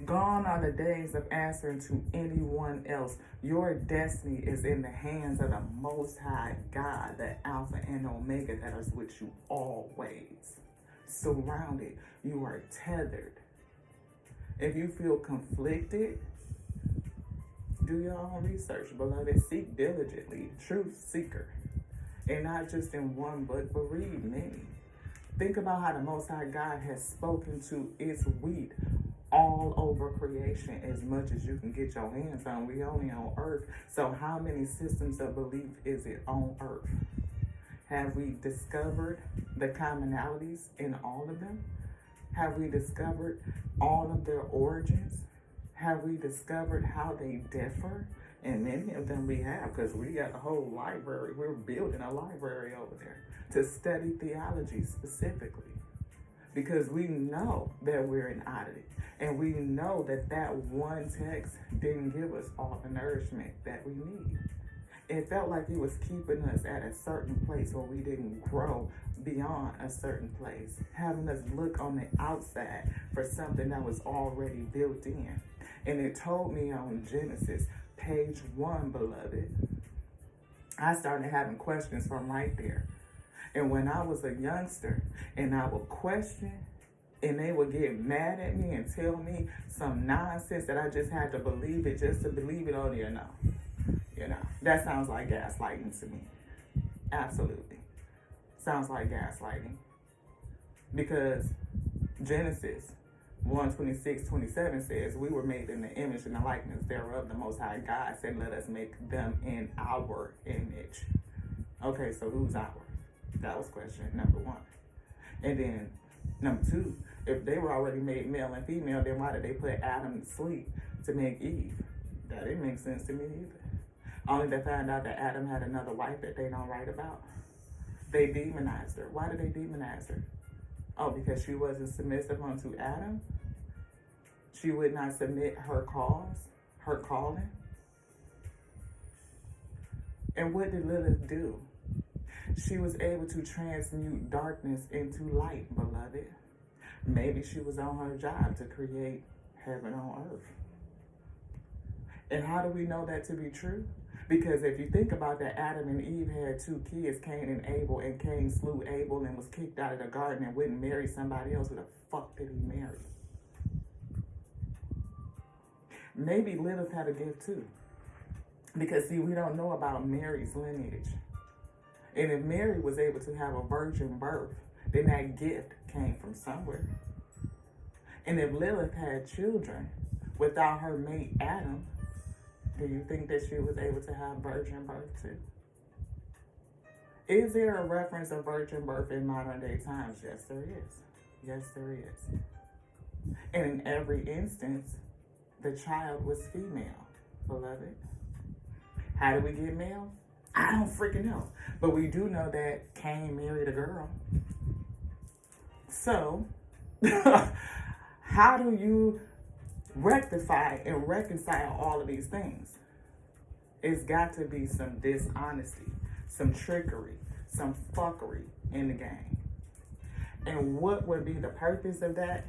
[SPEAKER 1] Gone are the days of answering to anyone else. Your destiny is in the hands of the Most High God, the Alpha and Omega that is with you always. Surrounded. You are tethered. If you feel conflicted, do your own research, beloved. Seek diligently, truth seeker. And not just in one book, but read many. Think about how the Most High God has spoken to its wheat all over creation as much as you can get your hands on. We only on earth. So how many systems of belief is it on earth? Have we discovered the commonalities in all of them? Have we discovered all of their origins? Have we discovered how they differ? And many of them we have, because we got a whole library. We're building a library over there to study theology specifically. Because we know that we're an oddity. And we know that that one text didn't give us all the nourishment that we need. It felt like it was keeping us at a certain place where we didn't grow beyond a certain place, having us look on the outside for something that was already built in. And it told me on Genesis, page 1, beloved, I started having questions from right there. And when I was a youngster and I would question and they would get mad at me and tell me some nonsense that I just had to believe it just to believe it, oh dear, no. You know, that sounds like gaslighting to me. Absolutely. Sounds like gaslighting. Because Genesis 1:26-27 says, we were made in the image and the likeness thereof. The Most High God said, let us make them in our image. Okay, so who's our? That was question number 1. And then number 2, if they were already made male and female, then why did they put Adam to sleep to make Eve? That didn't make sense to me either. Only to find out that Adam had another wife that they don't write about. They demonized her. Why did they demonize her? Oh, because she wasn't submissive unto Adam? She would not submit her cause, her calling? And what did Lilith do? She was able to transmute darkness into light, beloved. Maybe she was on her job to create heaven on earth. And how do we know that to be true? Because if you think about that, Adam and Eve had 2 kids, Cain and Abel, and Cain slew Abel and was kicked out of the garden and wouldn't marry somebody else. Who the fuck did he marry? Maybe Lilith had a gift too. Because see, we don't know about Mary's lineage. And if Mary was able to have a virgin birth, then that gift came from somewhere. And if Lilith had children without her mate Adam, do you think that she was able to have virgin birth too? Is there a reference of virgin birth in modern day times? Yes, there is. Yes, there is. And in every instance, the child was female, beloved. How do we get male? I don't freaking know. But we do know that Cain married a girl. So, how do you rectify and reconcile all of these things? It's got to be some dishonesty, some trickery, some fuckery in the game. And what would be the purpose of that?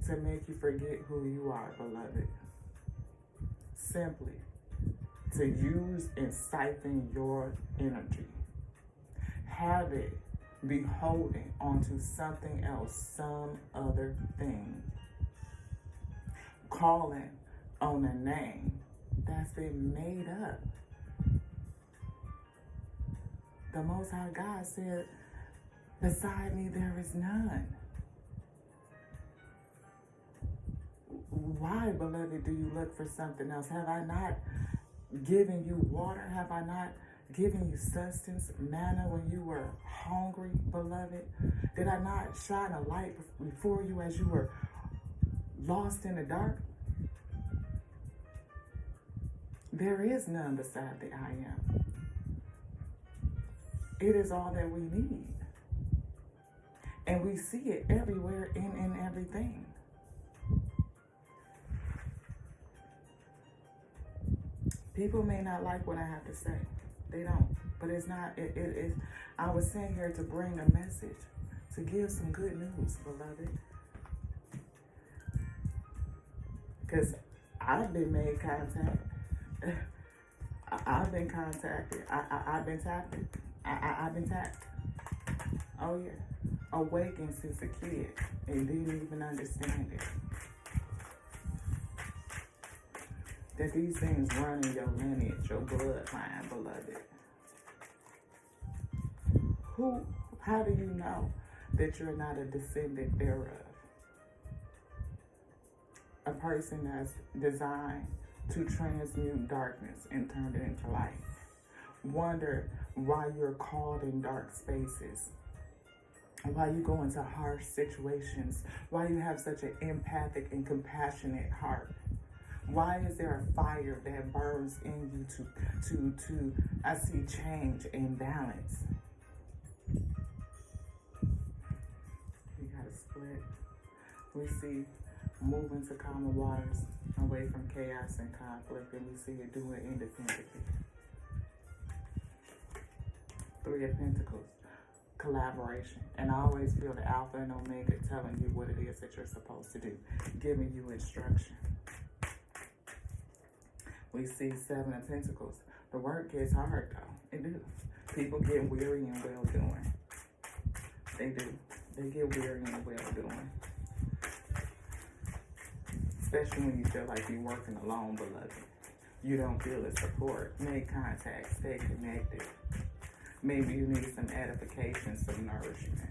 [SPEAKER 1] To make you forget who you are, beloved. Simply to use and siphon your energy. Have it be holding onto something else, some other thing. Calling on a name that's been made up. The Most High God said, beside me there is none. Why, beloved, do you look for something else? Have I not given you water? Have I not given you sustenance, manna when you were hungry, beloved? Did I not shine a light before you as you were lost in the dark? There is none beside the I am. It is all that we need. And we see it everywhere in everything. People may not like what I have to say. They don't. But it's not, I was sent here to bring a message, to give some good news, beloved. Because I've been made contact. I've been contacted. I've been tapped. I've been tapped. Oh yeah. Awakened since a kid and didn't even understand it. That these things run in your lineage, your bloodline, beloved. How do you know that you're not a descendant thereof? A person that's designed to transmute darkness and turn it into light. Wonder why you're called in dark spaces. Why you go into harsh situations. Why you have such an empathic and compassionate heart. Why is there a fire that burns in you to I see change and balance? We got a split. We see moving to calmer waters, away from chaos and conflict, and we see it doing independently. 3 of Pentacles, collaboration. And I always feel the Alpha and Omega telling you what it is that you're supposed to do, giving you instruction. We see 7 of Pentacles. The work gets hard though. It do. People get weary and well doing. They do. They get weary and well doing. Especially when you feel like you're working alone, beloved. You don't feel the support. Make contact. Stay connected. Maybe you need some edification, some nourishment.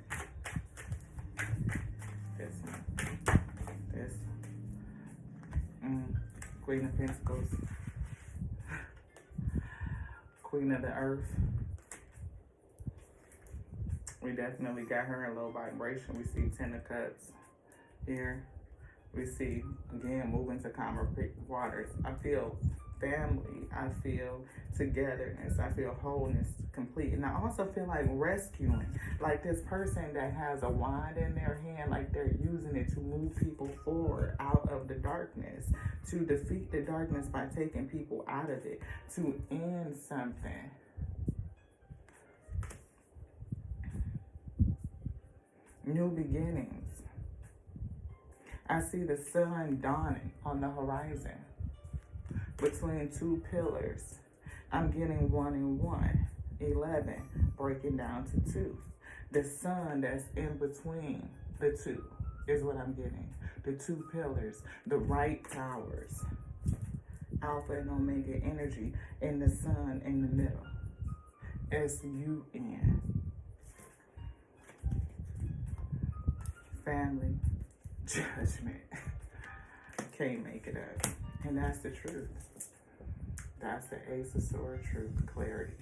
[SPEAKER 1] This one. This one. Queen of Pentacles. Queen of the Earth. We definitely got her in low vibration. We see 10 of Cups here. We see, again, moving to calmer waters. I feel family. I feel togetherness. I feel wholeness, complete. And I also feel like rescuing. Like this person that has a wand in their hand, like they're using it to move people forward out of the darkness, to defeat the darkness by taking people out of it, to end something. New beginnings. I see the sun dawning on the horizon between two pillars. I'm getting 1 and 1, 11, breaking down to 2. The sun that's in between the two is what I'm getting. The two pillars, the right towers, Alpha and Omega energy, and the sun in the middle. S-U-N. Family, judgment. Can't make it up. And that's the truth. That's the Ace of Swords truth, clarity.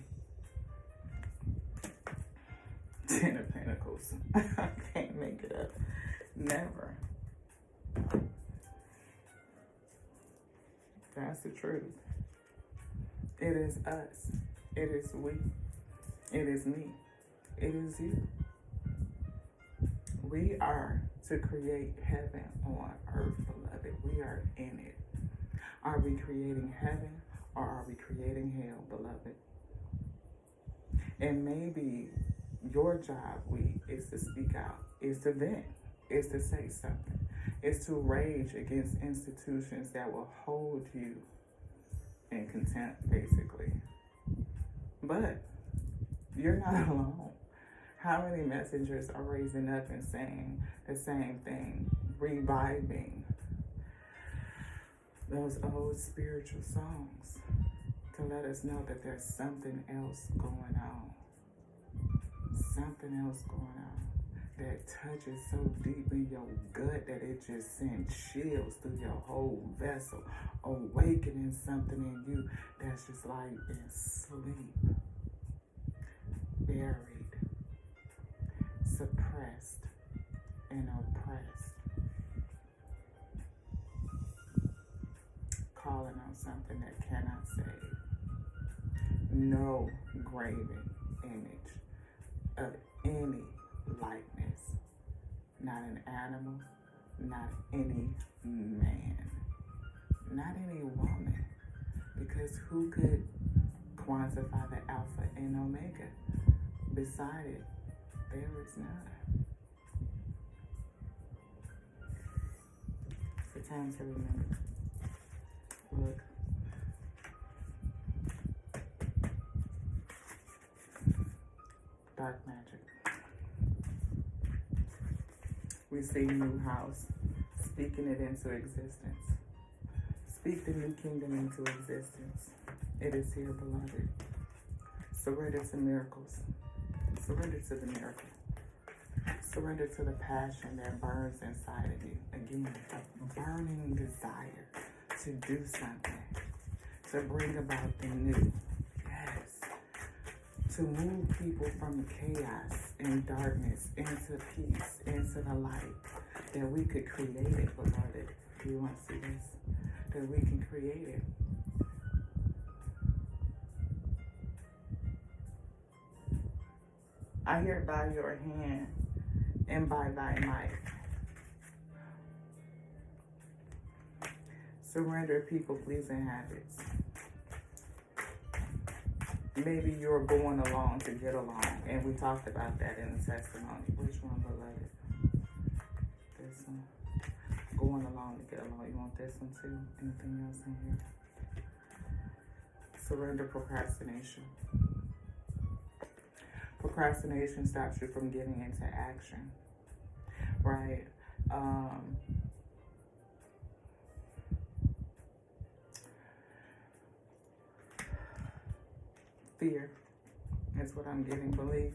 [SPEAKER 1] 10 of Pentacles. I can't make it up. Never. That's the truth. It is us. It is we. It is me. It is you. We are to create heaven on earth, beloved. We are in it. Are we creating heaven or are we creating hell, beloved? And maybe your job, is to speak out, is to vent, is to say something, is to rage against institutions that will hold you in contempt, basically. But you're not alone. How many messengers are raising up and saying the same thing, reviving those old spiritual songs to let us know that there's something else going on. Something else going on that touches so deep in your gut that it just sends chills through your whole vessel, awakening something in you that's just like in sleep, buried, suppressed, and oppressed. Calling on something that cannot save. No graven image of any likeness. Not an animal, not any man, not any woman. Because who could quantify the Alpha and Omega? Beside it, there is none. It's a time to remember. Look. Dark magic. We see new house, speaking it into existence. Speak the new kingdom into existence. It is here, beloved. Surrender to miracles. Surrender to the miracle. Surrender to the passion that burns inside of you. Again, a burning desire to do something, to bring about the new. Yes. To move people from chaos and darkness into peace, into the light. That we could create it, beloved. Do you want to see this? That we can create it. I hear by your hand and by thy might. Surrender people-pleasing habits. Maybe you're going along to get along, and we talked about that in the testimony. Which one, beloved? This one. Going along to get along. You want this one too? Anything else in here? Surrender procrastination. Procrastination stops you from getting into action, right? Fear is what I'm getting. Belief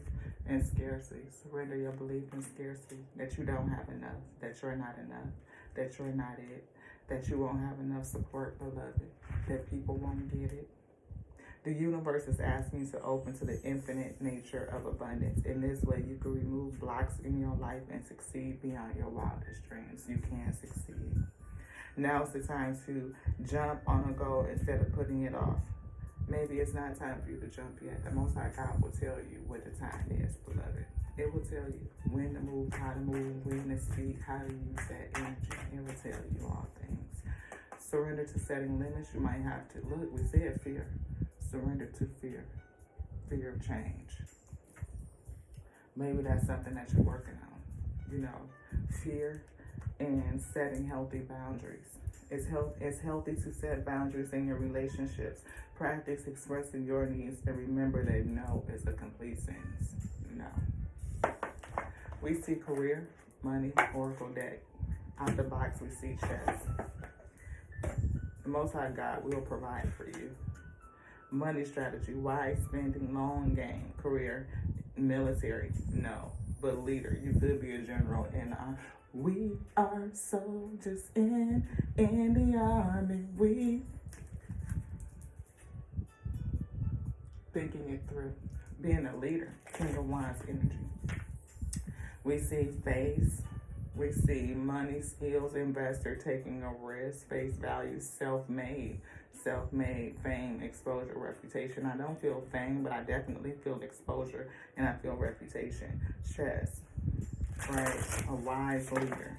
[SPEAKER 1] and scarcity. Surrender your belief in scarcity, that you don't have enough, that you're not enough, that you're not it, that you won't have enough support, beloved, that people won't get it. The universe is asking you to open to the infinite nature of abundance. In this way, you can remove blocks in your life and succeed beyond your wildest dreams. You can succeed. Now's the time to jump on a goal instead of putting it off. Maybe it's not time for you to jump yet. The Most High God will tell you what the time is, beloved. It will tell you when to move, how to move, when to speak, how to use that energy. It will tell you all things. Surrender to setting limits. You might have to. Look, we said fear. Surrender to fear. Fear of change. Maybe that's something that you're working on. you know, fear, and setting healthy boundaries. It's healthy to set boundaries in your relationships. Practice expressing your needs and remember that no is a complete sentence. No. We see career, money, oracle deck. Out the box, we see chess. The Most High God will provide for you. Money strategy, wise spending, long game, career, military, no. But leader, you could be a general in we are soldiers in the army. We thinking it through, being a leader, King of Wands energy. We see face, we see money, skills, investor, taking a risk, face value, self-made, fame, exposure, reputation. I don't feel fame, but I definitely feel exposure and I feel reputation. Chess, right? A wise leader.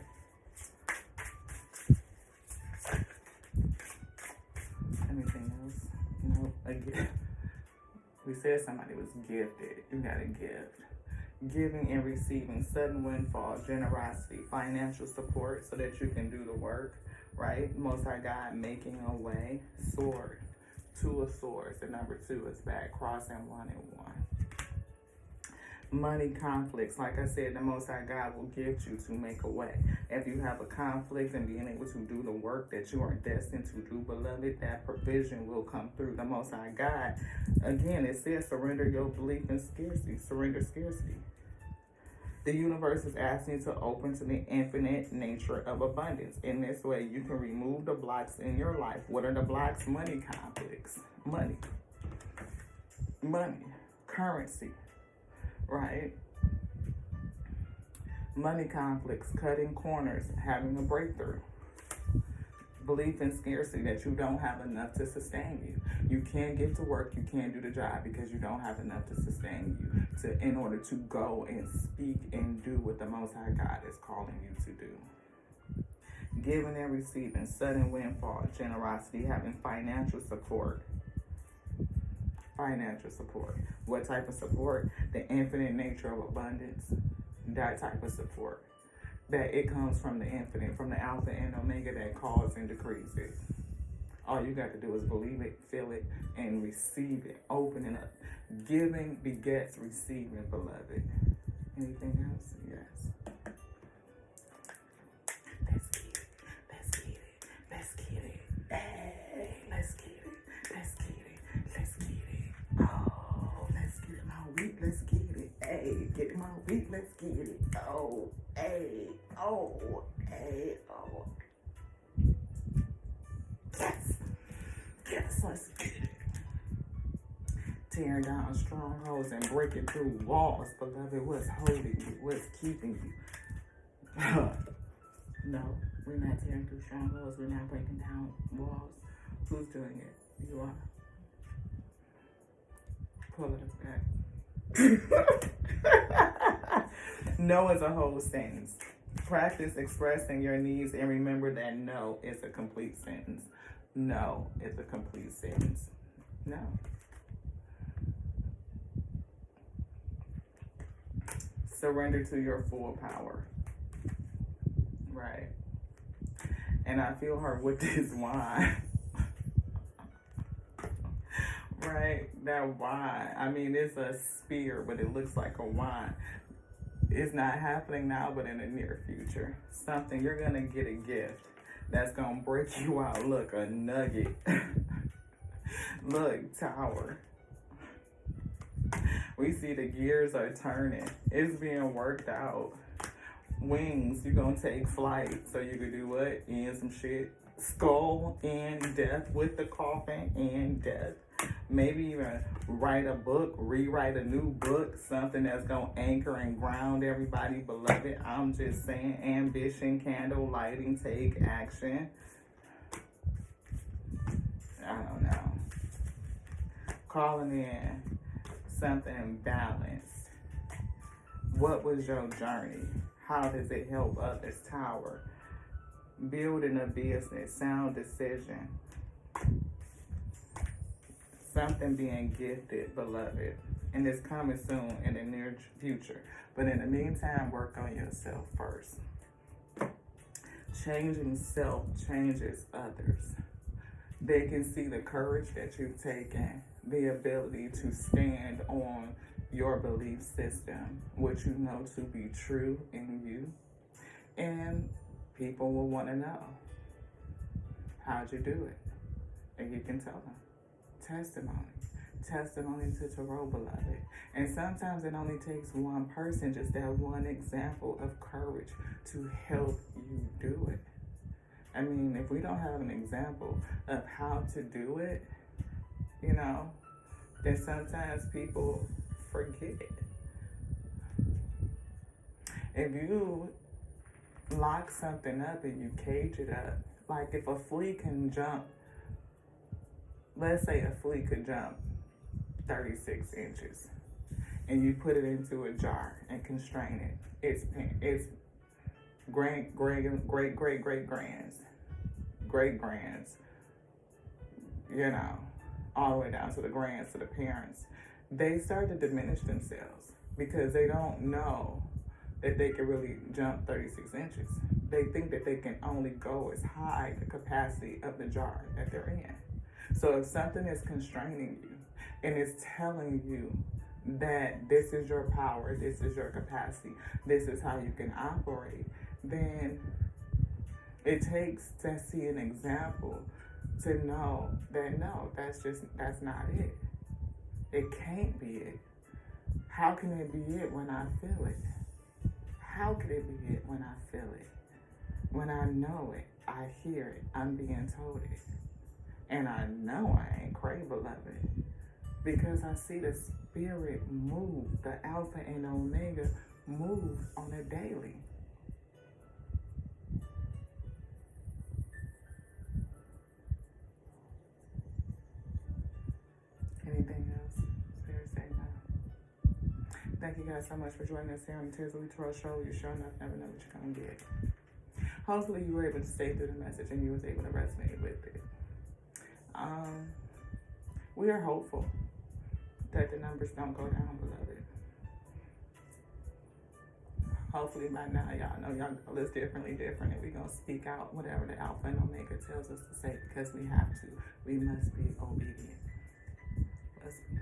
[SPEAKER 1] Anything else? No, a gift. We said somebody was gifted. You got a gift. Giving and receiving, sudden windfall, generosity, financial support so that you can do the work, right? Most High God making a way. Sword, 2 of swords. The number 2 is back, crossing 1 and 1. Money conflicts, like I said, the Most High God will gift you to make a way. If you have a conflict and being able to do the work that you are destined to do, beloved, that provision will come through. The Most High God, again, it says surrender your belief in scarcity. Surrender scarcity. The universe is asking you to open to the infinite nature of abundance. In this way, you can remove the blocks in your life. What are the blocks? Money conflicts. Money. Currency. Right? Money conflicts, cutting corners, having a breakthrough. Belief in scarcity, that you don't have enough to sustain you. You can't get to work, you can't do the job because you don't have enough to sustain you in order to go and speak and do what the Most High God is calling you to do. Giving and receiving, sudden windfall, generosity, having financial support. Financial support. What type of support? The infinite nature of abundance. That type of support. That it comes from the infinite, from the Alpha and Omega that calls and decrees it. All you got to do is believe it, feel it, and receive it. Open it up. Giving begets receiving, beloved. Anything else? Yes. Let's get it. Let's get it. Let's get it. Hey, let's get it. Let's get it. Let's get it. Oh, let's get it my week. Let's get it. Hey, get it my week. Let's get it. Oh, hey. Oh, hey. Oh. Yes. Yes, let's get it. Tearing down strongholds and breaking through walls, beloved. What's holding you? What's keeping you? No, we're not tearing through strongholds. We're not breaking down walls. Who's doing it? You are. Pull it back. No is a whole sentence. Practice expressing your needs and remember that no is a complete sentence. No is a complete sentence. No. Surrender to your full power. Right. And I feel her with this wine. Right? That wine. I mean, it's a spear, but it looks like a wine. It's not happening now, but in the near future. Something, you're going to get a gift that's going to break you out. Look, a nugget. Look, tower. We see the gears are turning. It's being worked out. Wings, you're going to take flight. So you can do what? End some shit. Skull and death with the coffin and death. Maybe even write a book, rewrite a new book, something that's going to anchor and ground everybody, beloved. I'm just saying, ambition, candle lighting, take action. I don't know. Calling in something balanced. What was your journey? How does it help others? Tower. Building a business, sound decision. Something being gifted, beloved. And it's coming soon in the near future. But in the meantime, work on yourself first. Changing self changes others. They can see the courage that you've taken, the ability to stand on your belief system, what you know to be true in you. And people will want to know, how'd you do it? And you can tell them. Testimony to grow, beloved. And sometimes it only takes one person, just that one example of courage to help you do it. I mean, if we don't have an example of how to do it, you know, then sometimes people forget. If you lock something up and you cage it up, like if a flea can jump, let's say a flea could jump 36 inches, and you put it into a jar and constrain it, it's great grands, you know, all the way down to the grands, to the parents. They start to diminish themselves because they don't know that they can really jump 36 inches. They think that they can only go as high the capacity of the jar that they're in. So if something is constraining you and it's telling you that this is your power, this is your capacity, this is how you can operate, then it takes to see an example to know that no, that's not it. It can't be it. How can it be it when I feel it? How could it be it when I feel it? When I know it, I hear it, I'm being told it. And I know I ain't crazy, beloved, because I see the spirit move, the Alpha and Omega move on a daily. Anything else? Spirit say no. Thank you guys so much for joining us here on the Tears of Tarot Show. You sure enough never know what you're going to get. Hopefully you were able to stay through the message and you was able to resonate with it. We are hopeful that the numbers don't go down, beloved. Hopefully by now y'all know y'all know it's different, and we're going to speak out whatever the Alpha and Omega tells us to say, because we have to. We must be obedient. Let's be.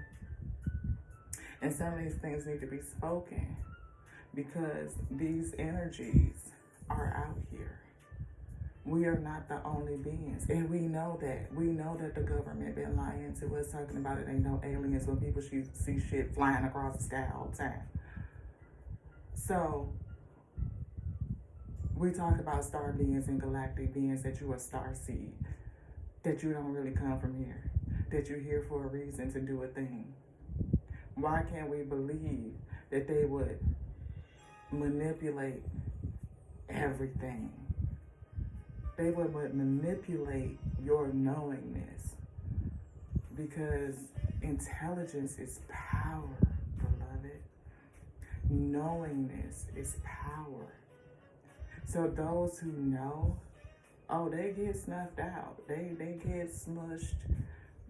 [SPEAKER 1] And some of these things need to be spoken because these energies are out here. We are not the only beings, and we know that. We know that the government been lying to us, talking about it ain't no aliens when people see shit flying across the sky all the time. So we talk about star beings and galactic beings, that you are star seed, that you don't really come from here, that you're here for a reason to do a thing. Why can't we believe that they would manipulate everything? They would manipulate your knowingness, because intelligence is power, beloved. Knowingness is power. So those who know, they get snuffed out. They get smushed.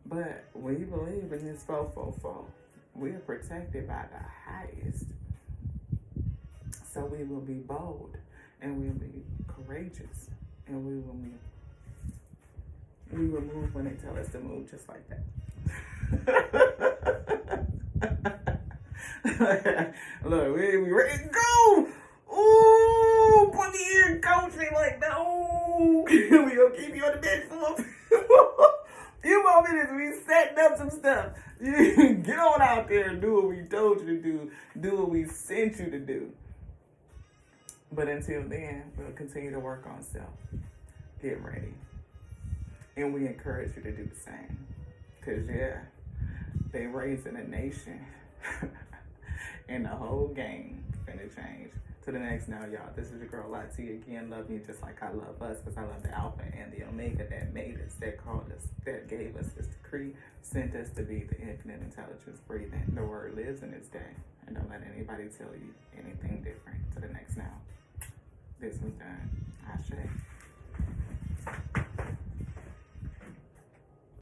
[SPEAKER 1] But we believe in this 444. We are protected by the highest. So we will be bold, and we will be courageous. And we will move when they tell us to move, just like that. Look, we ready to go. Ooh, put me in, coach. They like, no. We gonna keep you on the bench for a few more minutes. We setting up some stuff. You get on out there and do what we told you to do. Do what we sent you to do. But until then, we'll continue to work on self. Get ready. And we encourage you to do the same. Because, they raising a nation. And the whole game finna change. To the next now, y'all. This is your girl, Lati. Again, love you just like I love us. Because I love the Alpha and the Omega that made us, that called us, that gave us this decree, sent us to be the infinite intelligence breathing. The word lives in this day. And don't let anybody tell you anything different. To the next now. This was done. Ashe.